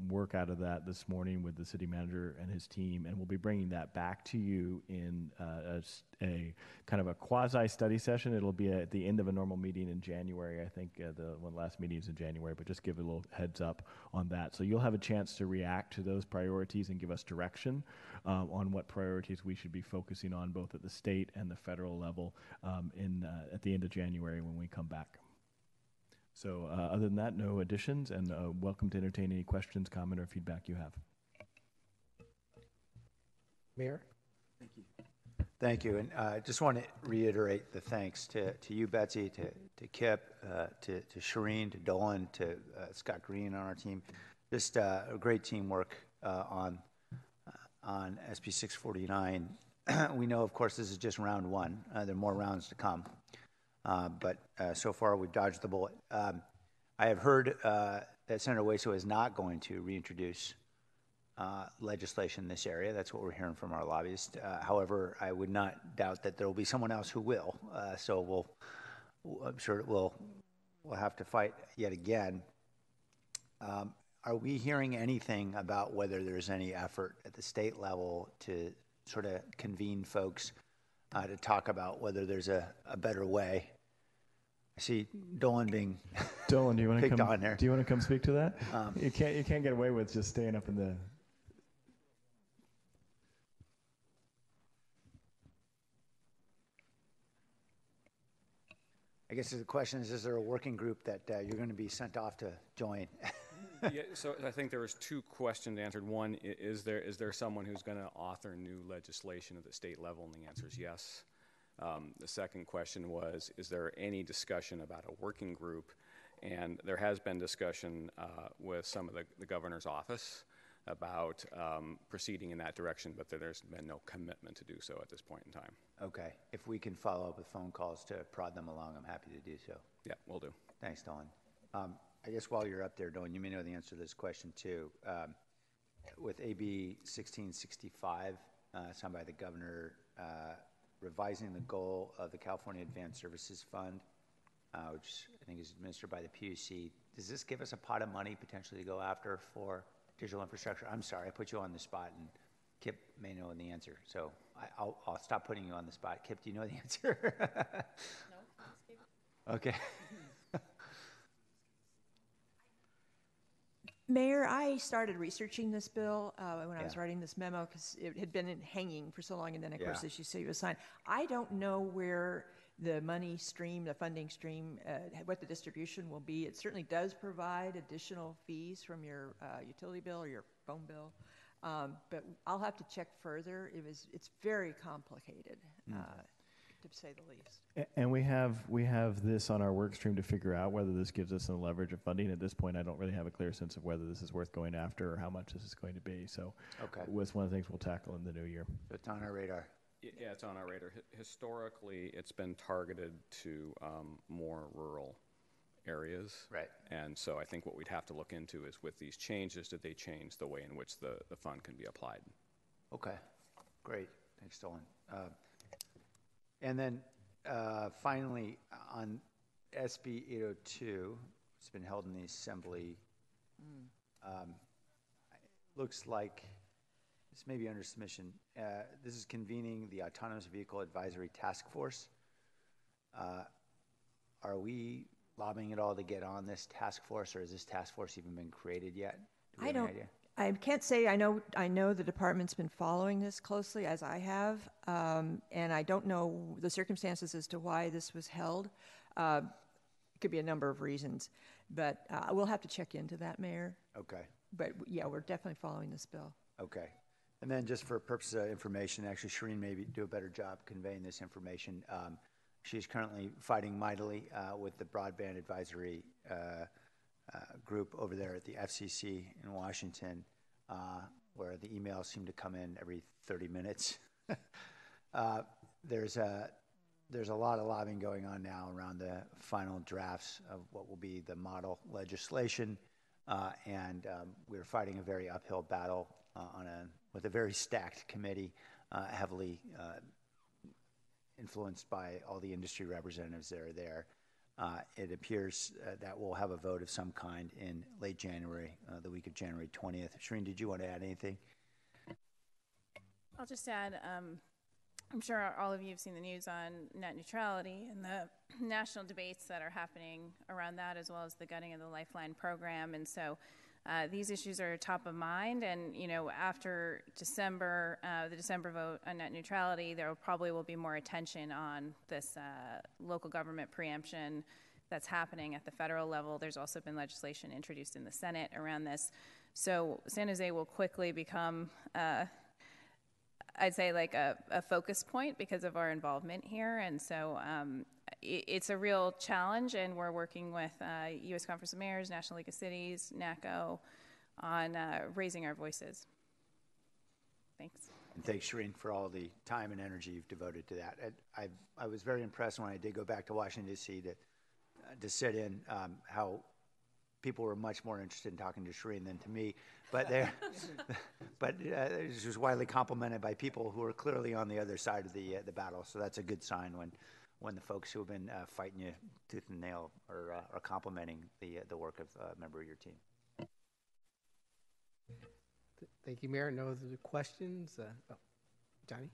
work out of that this morning with the city manager and his team, and we'll be bringing that back to you in a kind of a quasi-study session. It'll be at the end of a normal meeting in January. I think the last meeting is in January, but just give a little heads up on that. So you'll have a chance to react to those priorities and give us direction on what priorities we should be focusing on, both at the state and the federal level at the end of January when we come back. So other than that, no additions, and welcome to entertain any questions, comment, or feedback you have. Mayor? Thank you. Thank you. And I just want to reiterate the thanks to you, Betsy, to Kip, to Shireen, to Dolan, to Scott Green on our team. Just a great teamwork on SB 649. We know, of course, this is just round 1. There are more rounds to come. But so far, we've dodged the bullet. I have heard that Senator Hueso is not going to reintroduce legislation in this area. That's what we're hearing from our lobbyists. However, I would not doubt that there will be someone else who will. So I'm sure we'll have to fight yet again. Are we hearing anything about whether there's any effort at the state level to sort of convene folks to talk about whether there's a better way? I see Dolan being Dolan, do you want to picked come on there. Do you want to come speak to that? You can't get away with just staying up in the. I guess the question is there a working group that you're going to be sent off to join? Yeah, so I think there was two questions answered. One, is there someone who's going to author new legislation at the state level? And the answer is yes. The second question was, is there any discussion about a working group? And there has been discussion with some of the governor's office about proceeding in that direction, but there's been no commitment to do so at this point in time. Okay. If we can follow up with phone calls to prod them along, I'm happy to do so. Yeah, we'll do. Thanks, Dolan. I guess while you're up there, Dolan, you may know the answer to this question too. With AB 1665, signed by the governor, revising the goal of the California Advanced Services Fund, which I think is administered by the PUC, does this give us a pot of money potentially to go after for digital infrastructure? I'm sorry, I put you on the spot, and Kip may know the answer, so I'll stop putting you on the spot. Kip, do you know the answer? No. Okay. Mayor, I started researching this bill when I was writing this memo because it had been hanging for so long, and then, of course, as you say, it was signed. I don't know where the money stream, the funding stream, what the distribution will be. It certainly does provide additional fees from your utility bill or your phone bill, but I'll have to check further. It's very complicated, to say the least. And we have this on our work stream to figure out whether this gives us a leverage of funding. At this point, I don't really have a clear sense of whether this is worth going after or how much this is going to be. So it's one of the things we'll tackle in the new year. It's on our radar. Yeah, it's on our radar. Historically, it's been targeted to more rural areas. Right. And so I think what we'd have to look into is with these changes, did they change the way in which the fund can be applied? Okay, great. Thanks, Dolan. And then finally, on SB 802, it's been held in the Assembly. Looks like this may be under submission. This is convening the Autonomous Vehicle Advisory Task Force. Are we lobbying at all to get on this task force, or has this task force even been created yet? Do we have any idea? I can't say. I know the department's been following this closely, as I have, and I don't know the circumstances as to why this was held. It could be a number of reasons, but we'll have to check into that, Mayor. Okay. But yeah, we're definitely following this bill. Okay. And then just for purposes of information, actually, Shireen may do a better job conveying this information. She's currently fighting mightily with the Broadband Advisory group over there at the FCC in Washington, where the emails seem to come in every 30 minutes. There's a lot of lobbying going on now around the final drafts of what will be the model legislation, and we're fighting a very uphill battle with a very stacked committee, heavily influenced by all the industry representatives that are there. It appears that we'll have a vote of some kind in late January, the week of January 20th. Shireen, did you want to add anything? I'll just add, I'm sure all of you have seen the news on net neutrality and the national debates that are happening around that, as well as the gutting of the Lifeline program. And so these issues are top of mind. And, after December, the December vote on net neutrality, there probably will be more attention on this local government preemption that's happening at the federal level. There's also been legislation introduced in the Senate around this. So San Jose will quickly become, I'd say, like a focus point because of our involvement here. And so it's a real challenge, and we're working with U.S. Conference of Mayors, National League of Cities, NACO, on raising our voices. Thanks. And thanks, Shireen, for all the time and energy you've devoted to that. I was very impressed when I did go back to Washington, D.C. to sit in, how people were much more interested in talking to Shireen than to me. But it was widely complimented by people who are clearly on the other side of the battle. So that's a good sign when the folks who have been fighting you tooth and nail are complimenting the work of a member of your team. Thank you, Mayor. No other questions? Johnny?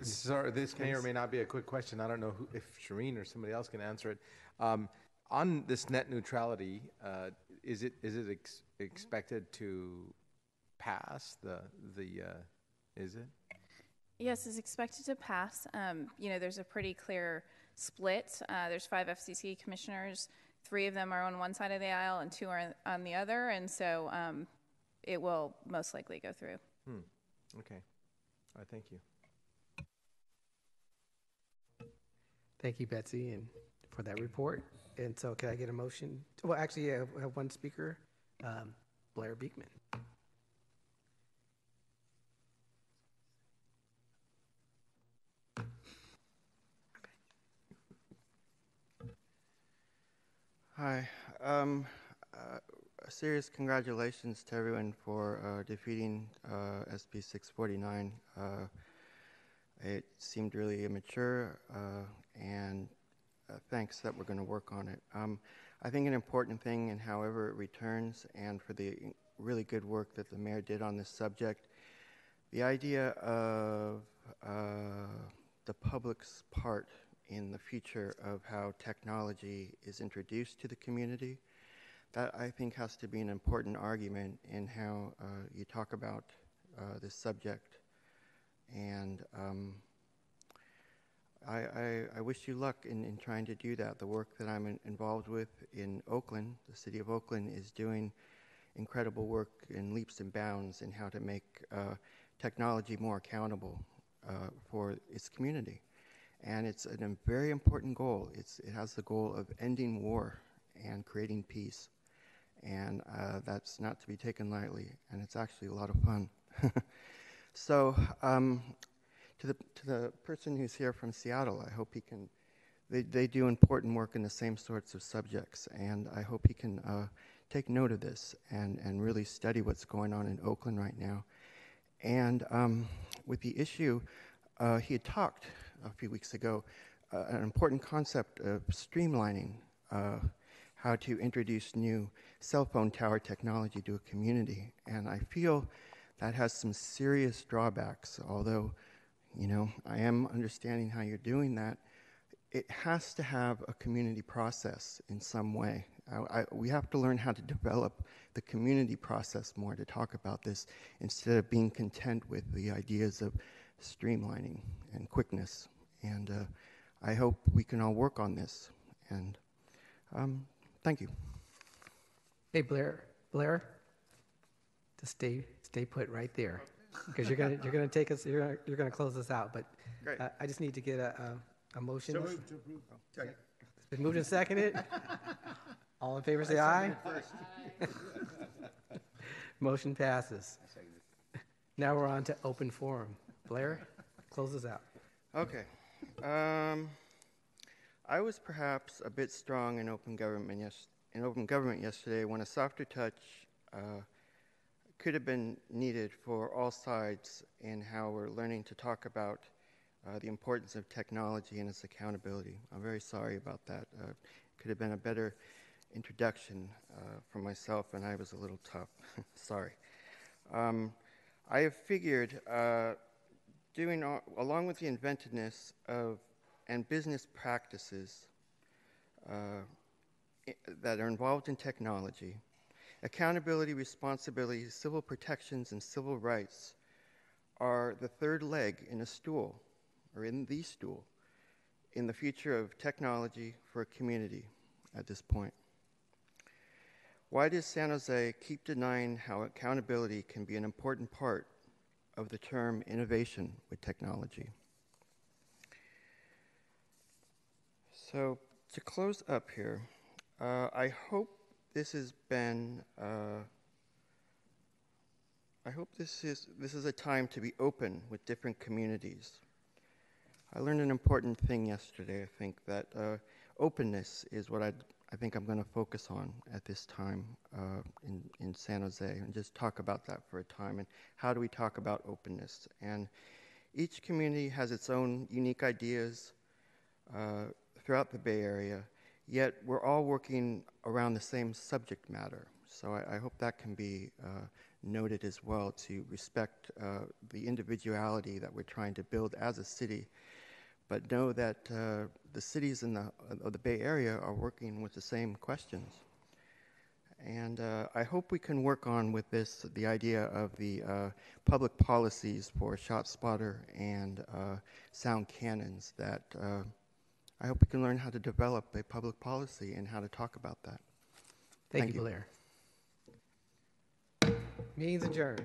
Sorry, this may or may not be a quick question. I don't know if Shireen or somebody else can answer it. On this net neutrality, is it expected to pass? Is it? Yes, it's expected to pass. There's a pretty clear split. There's 5 FCC commissioners. 3 of them are on one side of the aisle and 2 are on the other, and so it will most likely go through. Okay. All right, thank you. Thank you, Betsy, and for that report. And so can I get a motion? Well, actually, yeah, we have one speaker, Blair Beekman. Hi. Serious congratulations to everyone for defeating SB 649. It seemed really immature, and thanks that we're going to work on it. I think an important thing, and however it returns, and for the really good work that the mayor did on this subject, the idea of the public's part in the future of how technology is introduced to the community, that I think has to be an important argument in how you talk about this subject. And I wish you luck in trying to do that. The work that I'm involved with in Oakland, the city of Oakland, is doing incredible work in leaps and bounds in how to make technology more accountable for its community. And it's a very important goal. It has the goal of ending war and creating peace. And that's not to be taken lightly, and it's actually a lot of fun. So to the person who's here from Seattle, I hope he can, they do important work in the same sorts of subjects, and I hope he can take note of this and really study what's going on in Oakland right now. And with the issue, he had talked a few weeks ago, an important concept of streamlining how to introduce new cell phone tower technology to a community. And I feel that has some serious drawbacks, although, you know, I am understanding how you're doing that. It has to have a community process in some way. We have to learn how to develop the community process more to talk about this instead of being content with the ideas of streamlining and quickness. And I hope we can all work on this. And thank you. Hey, Blair, just stay put right there, because you're gonna take us, you're gonna close us out. But I just need to get a motion. So moved to approve. Second. It's been moved and seconded. All in favor, say aye. Motion passes. Now we're on to open forum. Blair, close us out. Okay. I was perhaps a bit strong in open government yesterday when a softer touch could have been needed for all sides in how we're learning to talk about the importance of technology and its accountability. I'm very sorry about that. Could have been a better introduction for myself, and I was a little tough. Sorry. I have figured along with the inventiveness of and business practices that are involved in technology, accountability, responsibility, civil protections, and civil rights are the third leg in a stool, or in the stool, in the future of technology for a community at this point. Why does San Jose keep denying how accountability can be an important part of the term innovation with technology? So to close up here, I hope this has been, I hope this is a time to be open with different communities. I learned an important thing yesterday. I think that openness is what I think I'm going to focus on at this time in San Jose, and just talk about that for a time. And how do we talk about openness? And each community has its own unique ideas throughout the Bay Area, yet we're all working around the same subject matter. So I hope that can be noted as well, to respect the individuality that we're trying to build as a city, but know that the cities of the Bay Area are working with the same questions. And I hope we can work on with this the idea of the public policies for shot spotter and sound cannons that I hope we can learn how to develop a public policy and how to talk about that. Thank you, Blair. Meeting's adjourned.